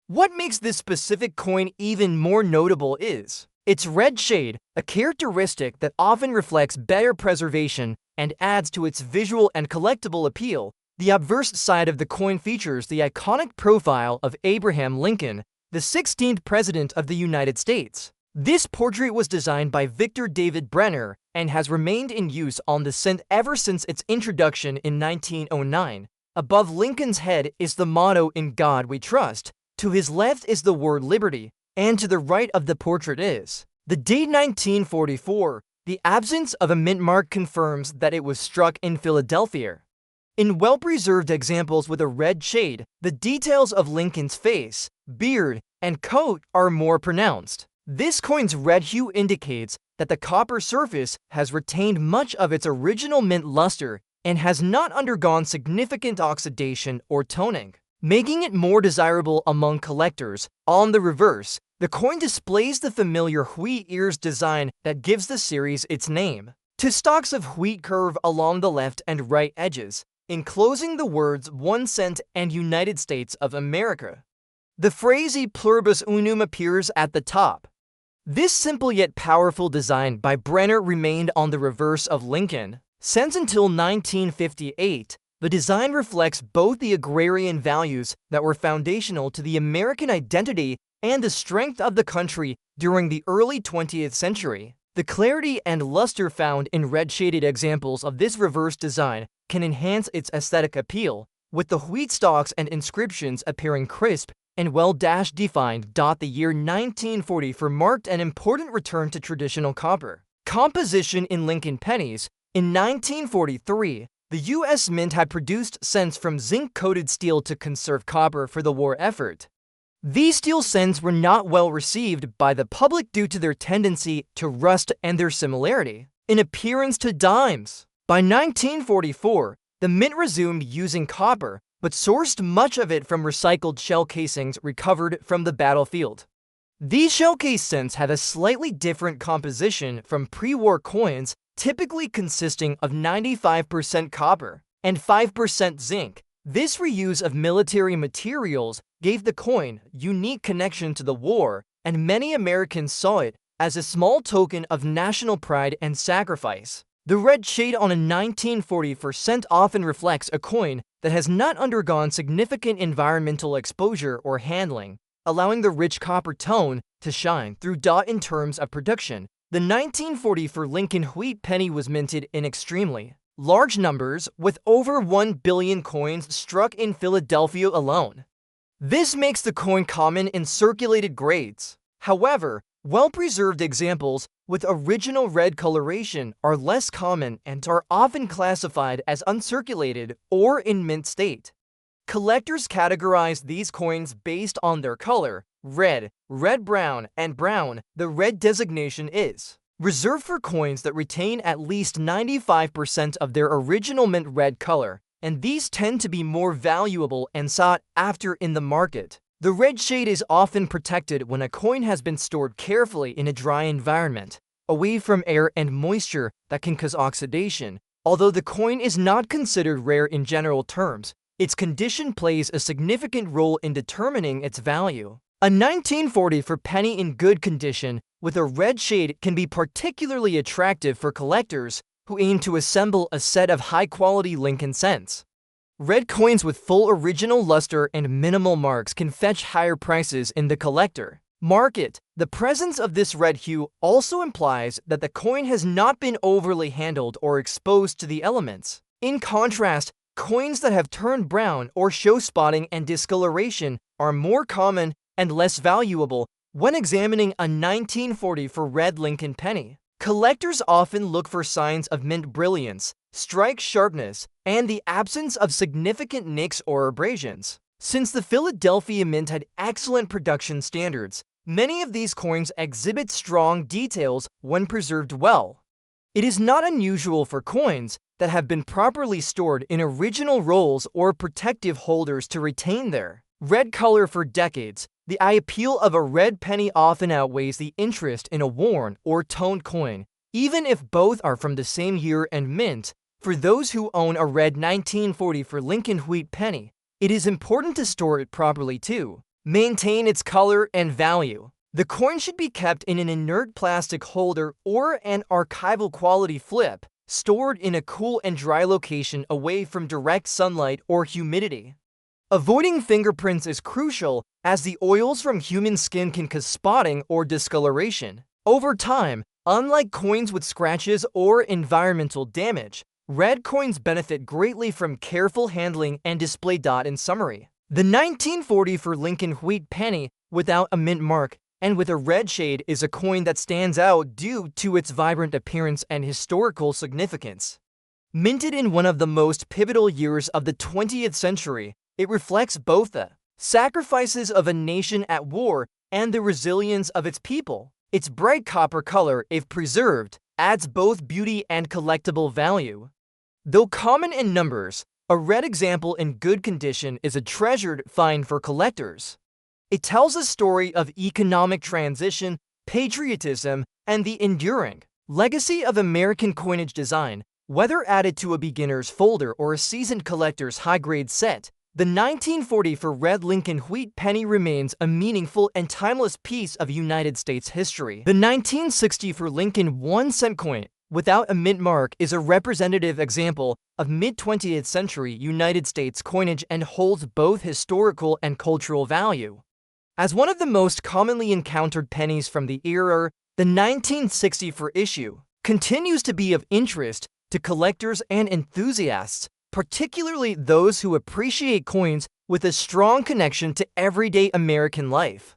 What makes this specific coin even more notable is its red shade, a characteristic that often reflects better preservation and adds to its visual and collectible appeal. The obverse side of the coin features the iconic profile of Abraham Lincoln, the 16th President of the United States. This portrait was designed by Victor David Brenner and has remained in use on the cent ever since its introduction in 1909. Above Lincoln's head is the motto "In God We Trust," to his left is the word liberty, and to the right of the portrait is the date 1944. The absence of a mint mark confirms that it was struck in Philadelphia. In well-preserved examples with a red shade, the details of Lincoln's face, beard, and coat are more pronounced. This coin's red hue indicates that the copper surface has retained much of its original mint luster and has not undergone significant oxidation or toning, making it more desirable among collectors. On the reverse, the coin displays the familiar wheat ears design that gives the series its name. Two stalks of wheat curve along the left and right edges, enclosing the words 1 cent and United States of America. The phrase "E pluribus unum" appears at the top. This simple yet powerful design by Brenner remained on the reverse of Lincoln cents until 1958. The design reflects both the agrarian values that were foundational to the American identity and the strength of the country during the early 20th century. The clarity and luster found in red-shaded examples of this reverse design can enhance its aesthetic appeal, with the wheat stalks and inscriptions appearing crisp and well-defined. The year 1944 marked an important return to traditional copper composition in Lincoln pennies. In 1943, the U.S. Mint had produced cents from zinc-coated steel to conserve copper for the war effort. These steel cents were not well received by the public due to their tendency to rust and their similarity in appearance to dimes. By 1944, the Mint resumed using copper, but sourced much of it from recycled shell casings recovered from the battlefield. These shell case cents have a slightly different composition from pre-war coins, typically consisting of 95% copper and 5% zinc. This reuse of military materials gave the coin unique connection to the war, and many Americans saw it as a small token of national pride and sacrifice. The red shade on a 1944 cent often reflects a coin that has not undergone significant environmental exposure or handling, allowing the rich copper tone to shine through. In terms of production, The 1944 Lincoln wheat penny was minted in extremely large numbers, with over 1 billion coins struck in Philadelphia alone. This makes the coin common in circulated grades. However, well-preserved examples with original red coloration are less common and are often classified as uncirculated or in mint state. Collectors categorize these coins based on their color: red, red-brown, and brown. The red designation is reserved for coins that retain at least 95% of their original mint red color, and these tend to be more valuable and sought after in the market. The red shade is often protected when a coin has been stored carefully in a dry environment, away from air and moisture that can cause oxidation. Although the coin is not considered rare in general terms, its condition plays a significant role in determining its value. A 1944 penny in good condition with a red shade can be particularly attractive for collectors who aim to assemble a set of high-quality Lincoln cents. Red coins with full original luster and minimal marks can fetch higher prices in the collector market. The presence of this red hue also implies that the coin has not been overly handled or exposed to the elements. In contrast, coins that have turned brown or show spotting and discoloration are more common and less valuable when examining a 1944 red Lincoln penny. Collectors often look for signs of mint brilliance, strike sharpness, and the absence of significant nicks or abrasions. Since the Philadelphia Mint had excellent production standards, many of these coins exhibit strong details when preserved well. It is not unusual for coins that have been properly stored in original rolls or protective holders to retain their red color for decades. The eye appeal of a red penny often outweighs the interest in a worn or toned coin, even if both are from the same year and mint. For those who own a red 1944 Lincoln wheat penny, it is important to store it properly to maintain its color and value. The coin should be kept in an inert plastic holder or an archival quality flip, stored in a cool and dry location away from direct sunlight or humidity. Avoiding fingerprints is crucial, as the oils from human skin can cause spotting or discoloration. Over time, unlike coins with scratches or environmental damage, red coins benefit greatly from careful handling and display. In summary, the 1944 Lincoln wheat penny without a mint mark and with a red shade is a coin that stands out due to its vibrant appearance and historical significance. Minted in one of the most pivotal years of the 20th century, it reflects both the sacrifices of a nation at war and the resilience of its people. Its bright copper color, if preserved, adds both beauty and collectible value. Though common in numbers, a red example in good condition is a treasured find for collectors. It tells a story of economic transition, patriotism, and the enduring legacy of American coinage design. Whether added to a beginner's folder or a seasoned collector's high-grade set, the 1944 red Lincoln wheat penny remains a meaningful and timeless piece of United States history. The 1964 Lincoln 1-cent coin without a mint mark is a representative example of mid-20th century United States coinage and holds both historical and cultural value. As one of the most commonly encountered pennies from the era, the 1964 issue continues to be of interest to collectors and enthusiasts, particularly those who appreciate coins with a strong connection to everyday American life.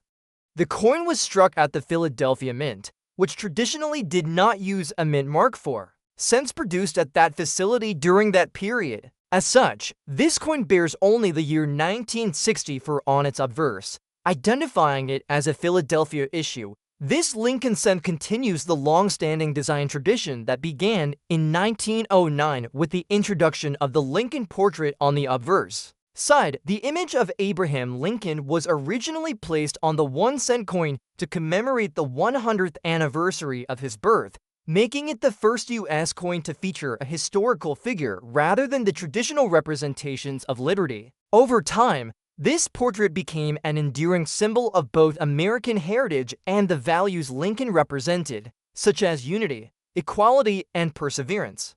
The coin was struck at the Philadelphia Mint, which traditionally did not use a mint mark for cents produced at that facility during that period. As such, this coin bears only the year 1964 on its obverse, identifying it as a Philadelphia issue. This Lincoln cent continues the long-standing design tradition that began in 1909 with the introduction of the Lincoln portrait on the obverse side. The image of Abraham Lincoln was originally placed on the 1-cent coin to commemorate the 100th anniversary of his birth, making it the first U.S. coin to feature a historical figure rather than the traditional representations of liberty. Over time, this portrait became an enduring symbol of both American heritage and the values Lincoln represented, such as unity, equality, and perseverance.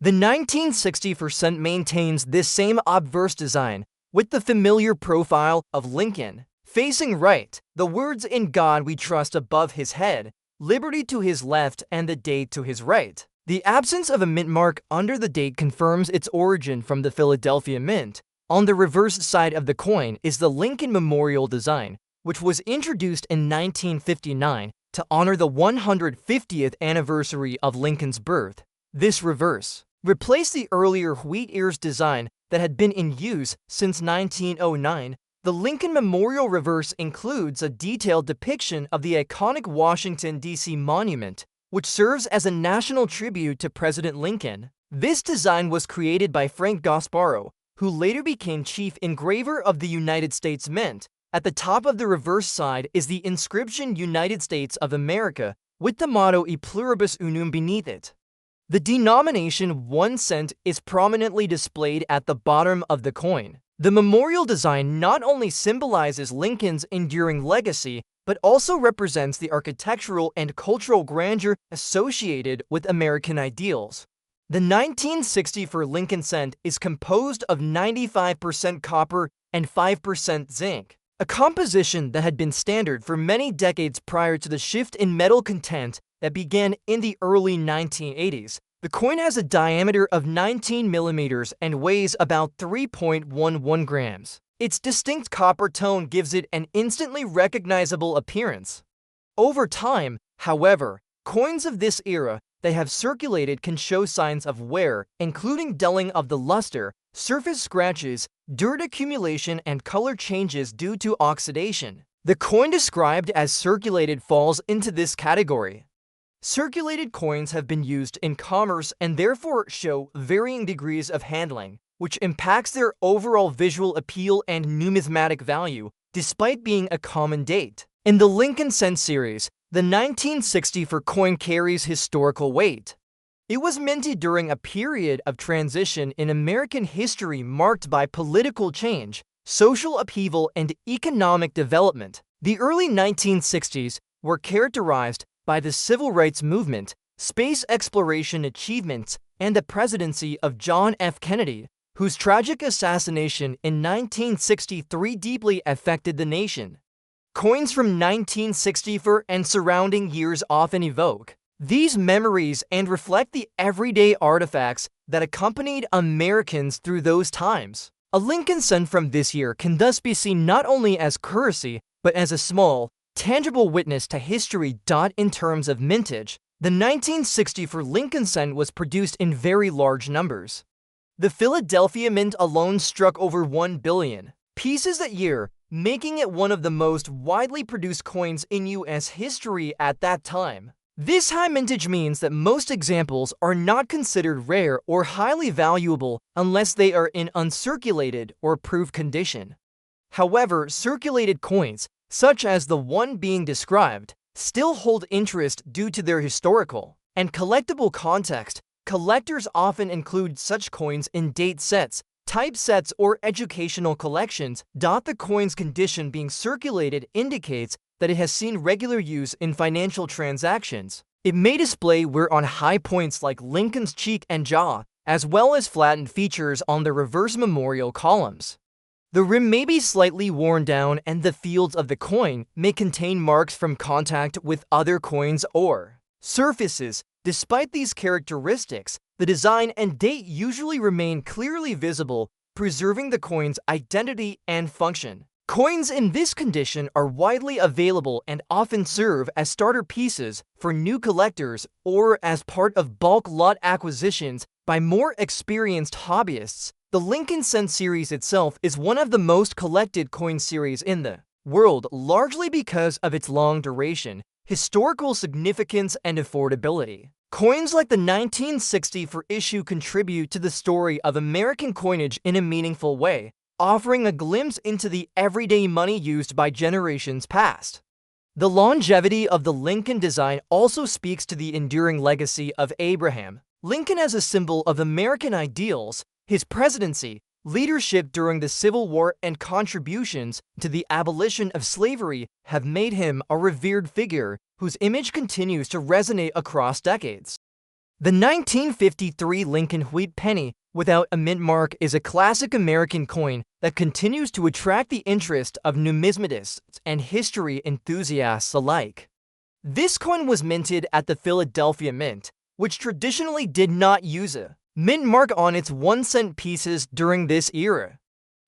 The 1964 cent maintains this same obverse design, with the familiar profile of Lincoln facing right, the words "In God We Trust" above his head. liberty to his left and the date to his right. The absence of a mint mark under the date confirms its origin from the Philadelphia Mint. On the reverse side of the coin is the Lincoln Memorial design, which was introduced in 1959 to honor the 150th anniversary of Lincoln's birth. This reverse replaced the earlier wheat ears design that had been in use since 1909. The Lincoln Memorial reverse includes a detailed depiction of the iconic Washington, D.C. monument, which serves as a national tribute to President Lincoln. This design was created by Frank Gasparo, who later became chief engraver of the United States Mint. At the top of the reverse side is the inscription United States of America, with the motto E pluribus unum beneath it. The denomination 1 cent is prominently displayed at the bottom of the coin. The memorial design not only symbolizes Lincoln's enduring legacy, but also represents the architectural and cultural grandeur associated with American ideals. The 1964 Lincoln cent is composed of 95% copper and 5% zinc, a composition that had been standard for many decades prior to the shift in metal content that began in the early 1980s. The coin has a diameter of 19 millimeters and weighs about 3.11 grams. Its distinct copper tone gives it an instantly recognizable appearance. Over time, however, coins of this era that have circulated can show signs of wear, including dulling of the luster, surface scratches, dirt accumulation, and color changes due to oxidation. The coin described as circulated falls into this category. Circulated coins have been used in commerce and therefore show varying degrees of handling, which impacts their overall visual appeal and numismatic value, despite being a common date. In the Lincoln cent series, the 1964 coin carries historical weight. It was minted during a period of transition in American history marked by political change, social upheaval, and economic development. The early 1960s were characterized by the civil rights movement, space exploration achievements, and the presidency of John F. Kennedy, whose tragic assassination in 1963 deeply affected the nation. Coins from 1964 and surrounding years often evoke these memories and reflect the everyday artifacts that accompanied Americans through those times. A Lincoln cent from this year can thus be seen not only as currency, but as a small, tangible witness to history. In terms of mintage, the 1964 Lincoln cent was produced in very large numbers. The Philadelphia Mint alone struck over 1 billion pieces that year, making it one of the most widely produced coins in U.S. history at that time. This high mintage means that most examples are not considered rare or highly valuable unless they are in uncirculated or proof condition. However, circulated coins, such as the one being described, still hold interest due to their historical and collectible context. Collectors often include such coins in date sets, typesets, or educational collections. The coin's condition being circulated indicates that it has seen regular use in financial transactions. It may display wear on high points like Lincoln's cheek and jaw, as well as flattened features on the reverse memorial columns. The rim may be slightly worn down, and the fields of the coin may contain marks from contact with other coins or surfaces. Despite these characteristics, the design and date usually remain clearly visible, preserving the coin's identity and function. Coins in this condition are widely available and often serve as starter pieces for new collectors or as part of bulk lot acquisitions by more experienced hobbyists. The Lincoln cent series itself is one of the most collected coin series in the world, largely because of its long duration, historical significance, and affordability. Coins like the 1964 issue contribute to the story of American coinage in a meaningful way, offering a glimpse into the everyday money used by generations past. The longevity of the Lincoln design also speaks to the enduring legacy of Abraham Lincoln as a symbol of American ideals. His presidency, leadership during the Civil War, and contributions to the abolition of slavery have made him a revered figure whose image continues to resonate across decades. The 1953 Lincoln wheat penny without a mint mark is a classic American coin that continues to attract the interest of numismatists and history enthusiasts alike. This coin was minted at the Philadelphia Mint, which traditionally did not use a mint mark on its 1-cent pieces during this era.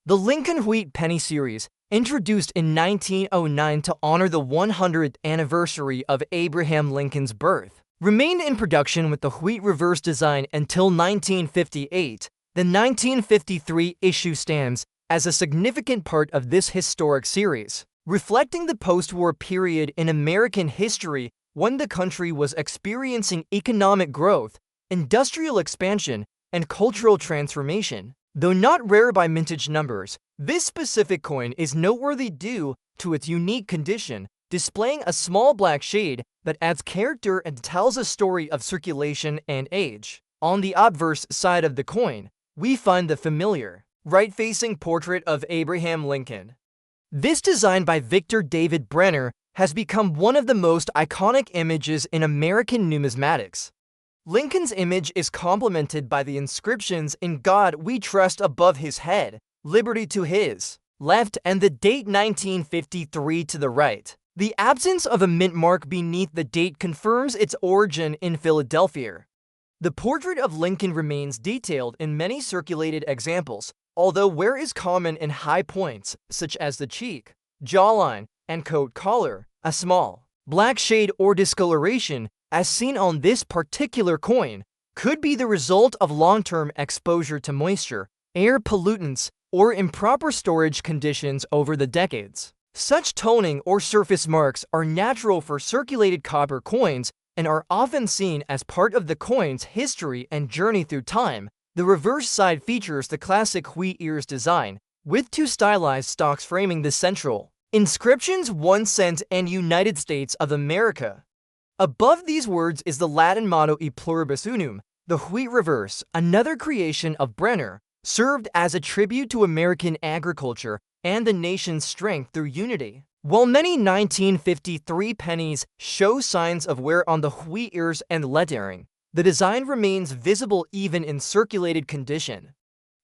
The Lincoln Wheat Penny series, introduced in 1909 to honor the 100th anniversary of Abraham Lincoln's birth, remained in production with the wheat reverse design until 1958. The 1953 issue stands as a significant part of this historic series, reflecting the post-war period in American history when the country was experiencing economic growth, industrial expansion, and cultural transformation. Though not rare by mintage numbers, this specific coin is noteworthy due to its unique condition, displaying a small black shade that adds character and tells a story of circulation and age. On the obverse side of the coin, we find the familiar, right-facing portrait of Abraham Lincoln. This design by Victor David Brenner has become one of the most iconic images in American numismatics. Lincoln's image is complemented by the inscriptions "In God We Trust" above his head, "Liberty" to his left, and the date 1953 to the right. The absence of a mint mark beneath the date confirms its origin in Philadelphia. The portrait of Lincoln remains detailed in many circulated examples, although wear is common in high points, such as the cheek, jawline, and coat collar. A small black shade or discoloration, as seen on this particular coin, could be the result of long-term exposure to moisture, air pollutants, or improper storage conditions over the decades. Such toning or surface marks are natural for circulated copper coins and are often seen as part of the coin's history and journey through time. The reverse side features the classic wheat ears design, with two stylized stalks framing the central inscriptions 1 cent and United States of America. Above these words is the Latin motto E pluribus unum. The wheat reverse, another creation of Brenner, served as a tribute to American agriculture and the nation's strength through unity. While many 1953 pennies show signs of wear on the wheat ears and lettering, the design remains visible even in circulated condition.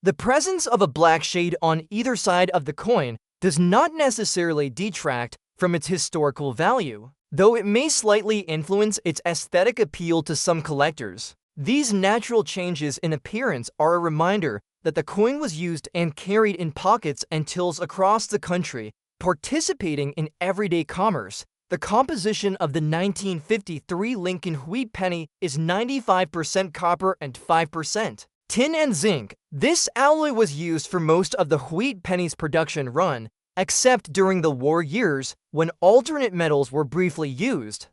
The presence of a black shade on either side of the coin does not necessarily detract from its historical value, though it may slightly influence its aesthetic appeal to some collectors. These natural changes in appearance are a reminder that the coin was used and carried in pockets and tills across the country, participating in everyday commerce. The composition of the 1953 Lincoln Wheat Penny is 95% copper and 5% tin and zinc. This alloy was used for most of the wheat penny's production run, except during the war years when alternate metals were briefly used.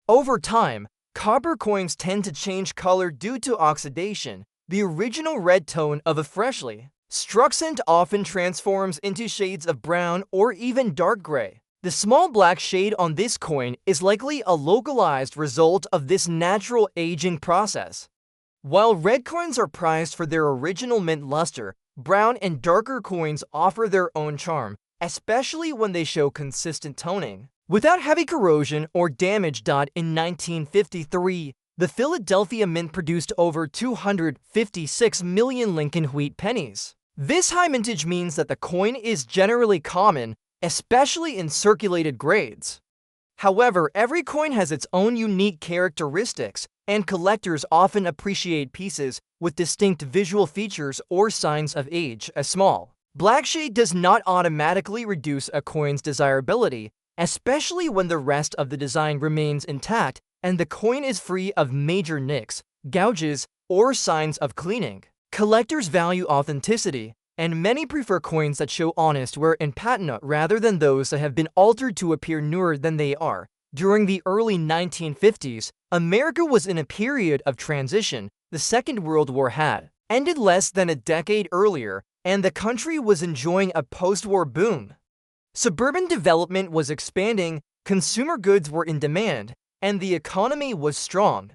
Over time, copper coins tend to change color due to oxidation. The original red tone of a freshly struck cent often transforms into shades of brown or even dark gray. The small black shade on this coin is likely a localized result of this natural aging process. While red coins are prized for their original mint luster, brown and darker coins offer their own charm, especially when they show consistent toning without heavy corrosion or damage. In 1953, the Philadelphia Mint produced over 256 million Lincoln Wheat pennies. This high mintage means that the coin is generally common, especially in circulated grades. However, every coin has its own unique characteristics, and collectors often appreciate pieces with distinct visual features or signs of age. A small black shade does not automatically reduce a coin's desirability, especially when the rest of the design remains intact and the coin is free of major nicks, gouges, or signs of cleaning. Collectors value authenticity, and many prefer coins that show honest wear and patina rather than those that have been altered to appear newer than they are. During the early 1950s, America was in a period of transition. The Second World War had ended less than a decade earlier, and the country was enjoying a post-war boom. Suburban development was expanding, consumer goods were in demand, and the economy was strong.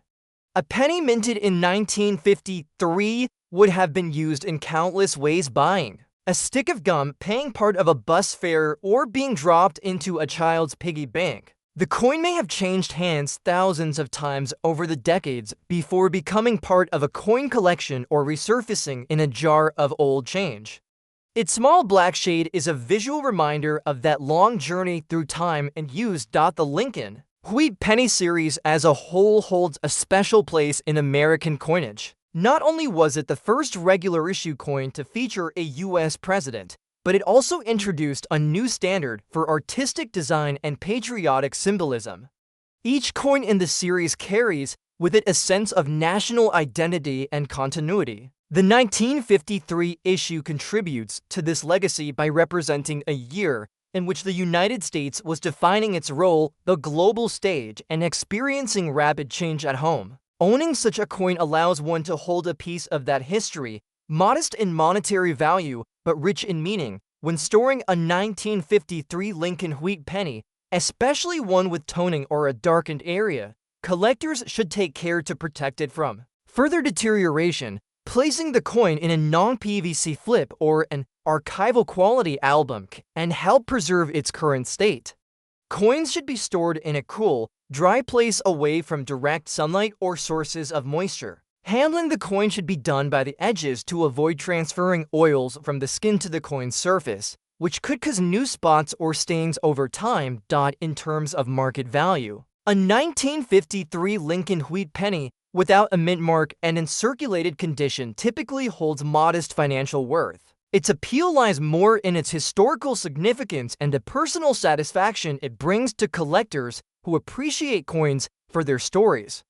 A penny minted in 1953 would have been used in countless ways: buying a stick of gum, paying part of a bus fare, or being dropped into a child's piggy bank. The coin may have changed hands thousands of times over the decades before becoming part of a coin collection or resurfacing in a jar of old change. Its small black shade is a visual reminder of that long journey through time and use. The Lincoln Wheat penny series as a whole holds a special place in American coinage. Not only was it the first regular issue coin to feature a US president, but it also introduced a new standard for artistic design and patriotic symbolism. Each coin in the series carries with it a sense of national identity and continuity. The 1953 issue contributes to this legacy by representing a year in which the United States was defining its role, the global stage, and experiencing rapid change at home. Owning such a coin allows one to hold a piece of that history, modest in monetary value but rich in meaning. When storing a 1953 Lincoln wheat penny, especially one with toning or a darkened area, collectors should take care to protect it from further deterioration, placing the coin in a non-PVC flip or an archival quality album and help preserve its current state. Coins should be stored in a cool, dry place away from direct sunlight or sources of moisture. Handling the coin should be done by the edges to avoid transferring oils from the skin to the coin's surface, which could cause new spots or stains over time. In terms of market value, a 1953 Lincoln wheat penny without a mint mark and in circulated condition typically holds modest financial worth. Its appeal lies more in its historical significance and the personal satisfaction it brings to collectors who appreciate coins for their stories.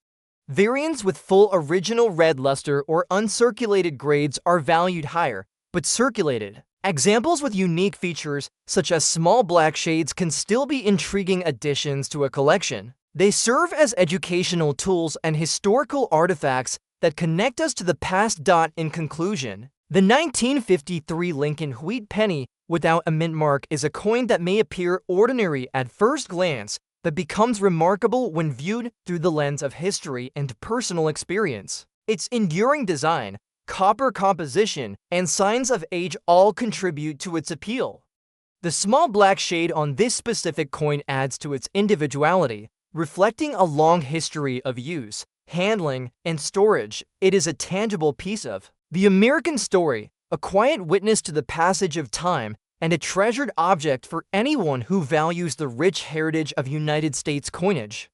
Variants with full original red luster or uncirculated grades are valued higher, but circulated examples with unique features, such as small black shades, can still be intriguing additions to a collection. They serve as educational tools and historical artifacts that connect us to the past. In conclusion, the 1953 Lincoln wheat penny without a mint mark is a coin that may appear ordinary at first glance, but becomes remarkable when viewed through the lens of history and personal experience. Its enduring design, copper composition, and signs of age all contribute to its appeal. The small black shade on this specific coin adds to its individuality, reflecting a long history of use, handling, and storage. It is a tangible piece of the American story, a quiet witness to the passage of time, and a treasured object for anyone who values the rich heritage of United States coinage.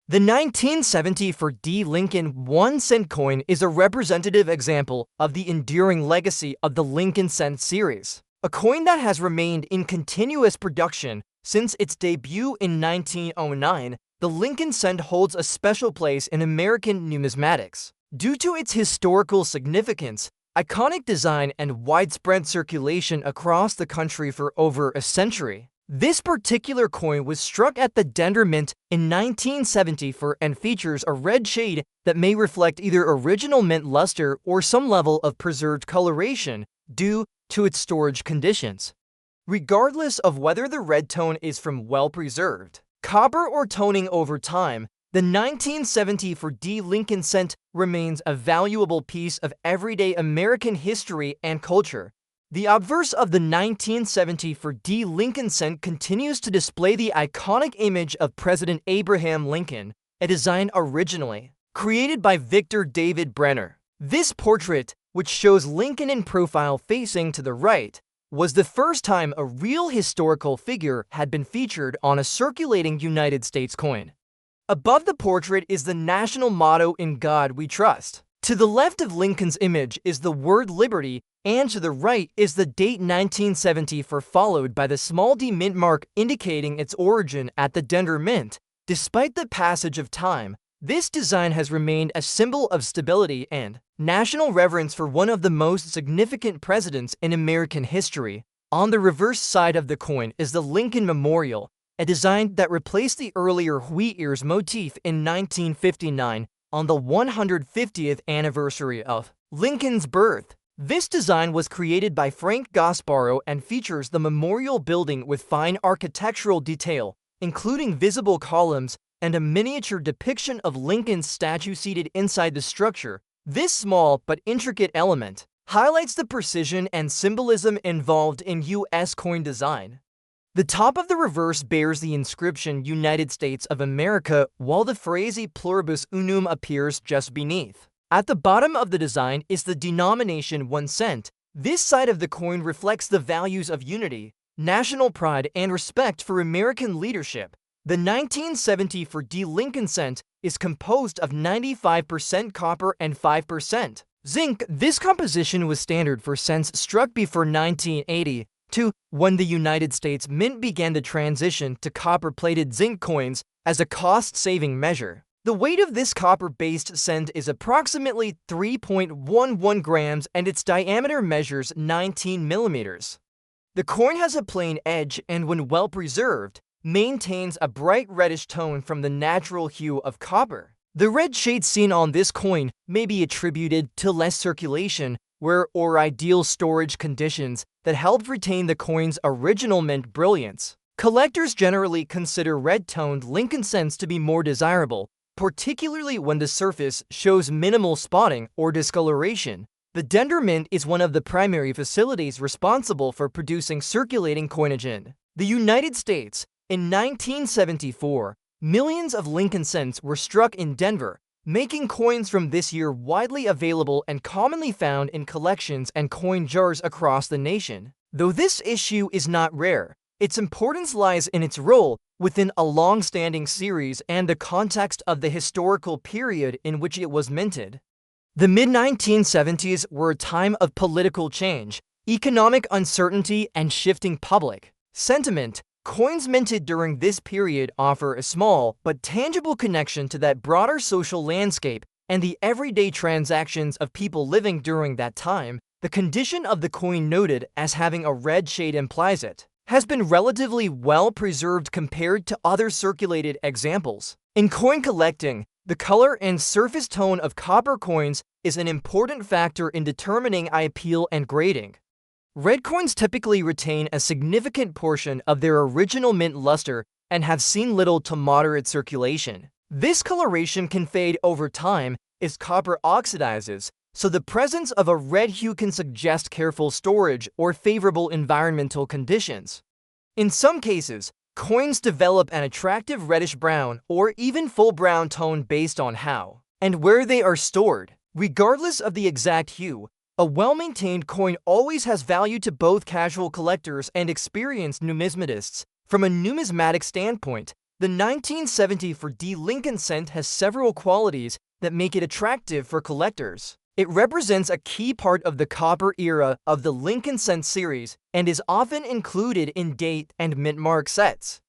The 1974 Lincoln 1-cent coin is a representative example of the enduring legacy of the Lincoln cent series, a coin that has remained in continuous production since its debut in 1909. The Lincoln cent holds a special place in American numismatics due to its historical significance, iconic design, and widespread circulation across the country for over a century. This particular coin was struck at the Denver Mint in 1974 and features a red shade that may reflect either original mint luster or some level of preserved coloration due to its storage conditions. Regardless of whether the red tone is from well-preserved copper or toning over time, the 1974 Lincoln cent remains a valuable piece of everyday American history and culture. The obverse of the 1974 Lincoln cent continues to display the iconic image of President Abraham Lincoln, a design originally created by Victor David Brenner. This portrait, which shows Lincoln in profile facing to the right, was the first time a real historical figure had been featured on a circulating United States coin. Above the portrait is the national motto, "In God We Trust." To the left of Lincoln's image is the word liberty, and to the right is the date 1974, followed by the small d mint mark indicating its origin at the Denver Mint. Despite the passage of time, this design has remained a symbol of stability and national reverence for one of the most significant presidents in American history. On the reverse side of the coin is the Lincoln Memorial, a design that replaced the earlier wheat ears motif in 1959 on the 150th anniversary of Lincoln's birth. This design was created by Frank Gasparo and features the memorial building with fine architectural detail, including visible columns and a miniature depiction of Lincoln's statue seated inside the structure. This small but intricate element highlights the precision and symbolism involved in U.S. coin design. The top of the reverse bears the inscription United States of America, while the phrase pluribus unum appears just beneath. At the bottom of the design is the denomination 1 cent. This side of the coin reflects the values of unity, national pride, and respect for American leadership. The 1974 Lincoln cent is composed of 95% copper and 5% zinc. This composition was standard for cents struck before 1980, when the United States Mint began the transition to copper-plated zinc coins as a cost-saving measure. The weight of this copper-based cent is approximately 3.11 grams and its diameter measures 19 millimeters. The coin has a plain edge and, when well preserved, maintains a bright reddish tone from the natural hue of copper. The red shade seen on this coin may be attributed to less circulation or ideal storage conditions that helped retain the coin's original mint brilliance. Collectors generally consider red-toned Lincoln cents to be more desirable, particularly when the surface shows minimal spotting or discoloration. The Denver Mint is one of the primary facilities responsible for producing circulating coinage in the United States. In 1974, millions of Lincoln cents were struck in Denver, making coins from this year widely available and commonly found in collections and coin jars across the nation. Though this issue is not rare, its importance lies in its role within a long-standing series and the context of the historical period in which it was minted. The mid-1970s were a time of political change, economic uncertainty, and shifting public sentiment. Coins minted during this period offer a small but tangible connection to that broader social landscape and the everyday transactions of people living during that time. The condition of the coin, noted as having a red shade, implies it has been relatively well preserved compared to other circulated examples. In coin collecting, the color and surface tone of copper coins is an important factor in determining appeal and grading. Red coins typically retain a significant portion of their original mint luster and have seen little to moderate circulation. This coloration can fade over time as copper oxidizes, so the presence of a red hue can suggest careful storage or favorable environmental conditions. In some cases, coins develop an attractive reddish-brown or even full brown tone based on how and where they are stored. Regardless of the exact hue, a well-maintained coin always has value to both casual collectors and experienced numismatists. From a numismatic standpoint, the 1974 Lincoln cent has several qualities that make it attractive for collectors. It represents a key part of the copper era of the Lincoln cent series and is often included in date and mint mark sets.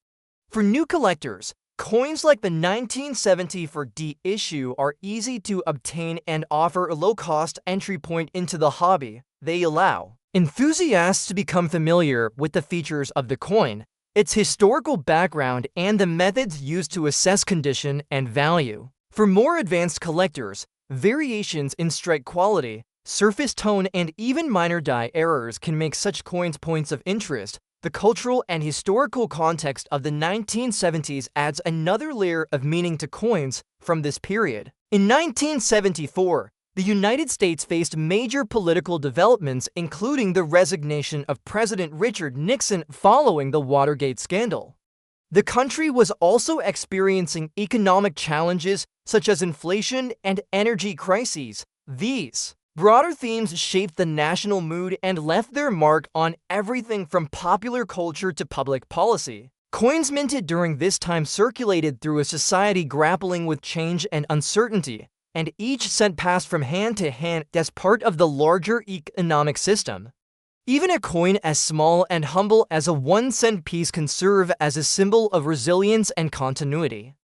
For new collectors, coins like the 1974 issue are easy to obtain and offer a low-cost entry point into the hobby. They allow enthusiasts to become familiar with the features of the coin, its historical background, and the methods used to assess condition and value. For more advanced collectors, variations in strike quality, surface tone, and even minor die errors can make such coins points of interest. The cultural and historical context of the 1970s adds another layer of meaning to coins from this period. In 1974, the United States faced major political developments, including the resignation of President Richard Nixon following the Watergate scandal. The country was also experiencing economic challenges such as inflation and energy crises. These broader themes shaped the national mood and left their mark on everything from popular culture to public policy. Coins minted during this time circulated through a society grappling with change and uncertainty, and each cent passed from hand to hand as part of the larger economic system. Even a coin as small and humble as a 1-cent piece can serve as a symbol of resilience and continuity.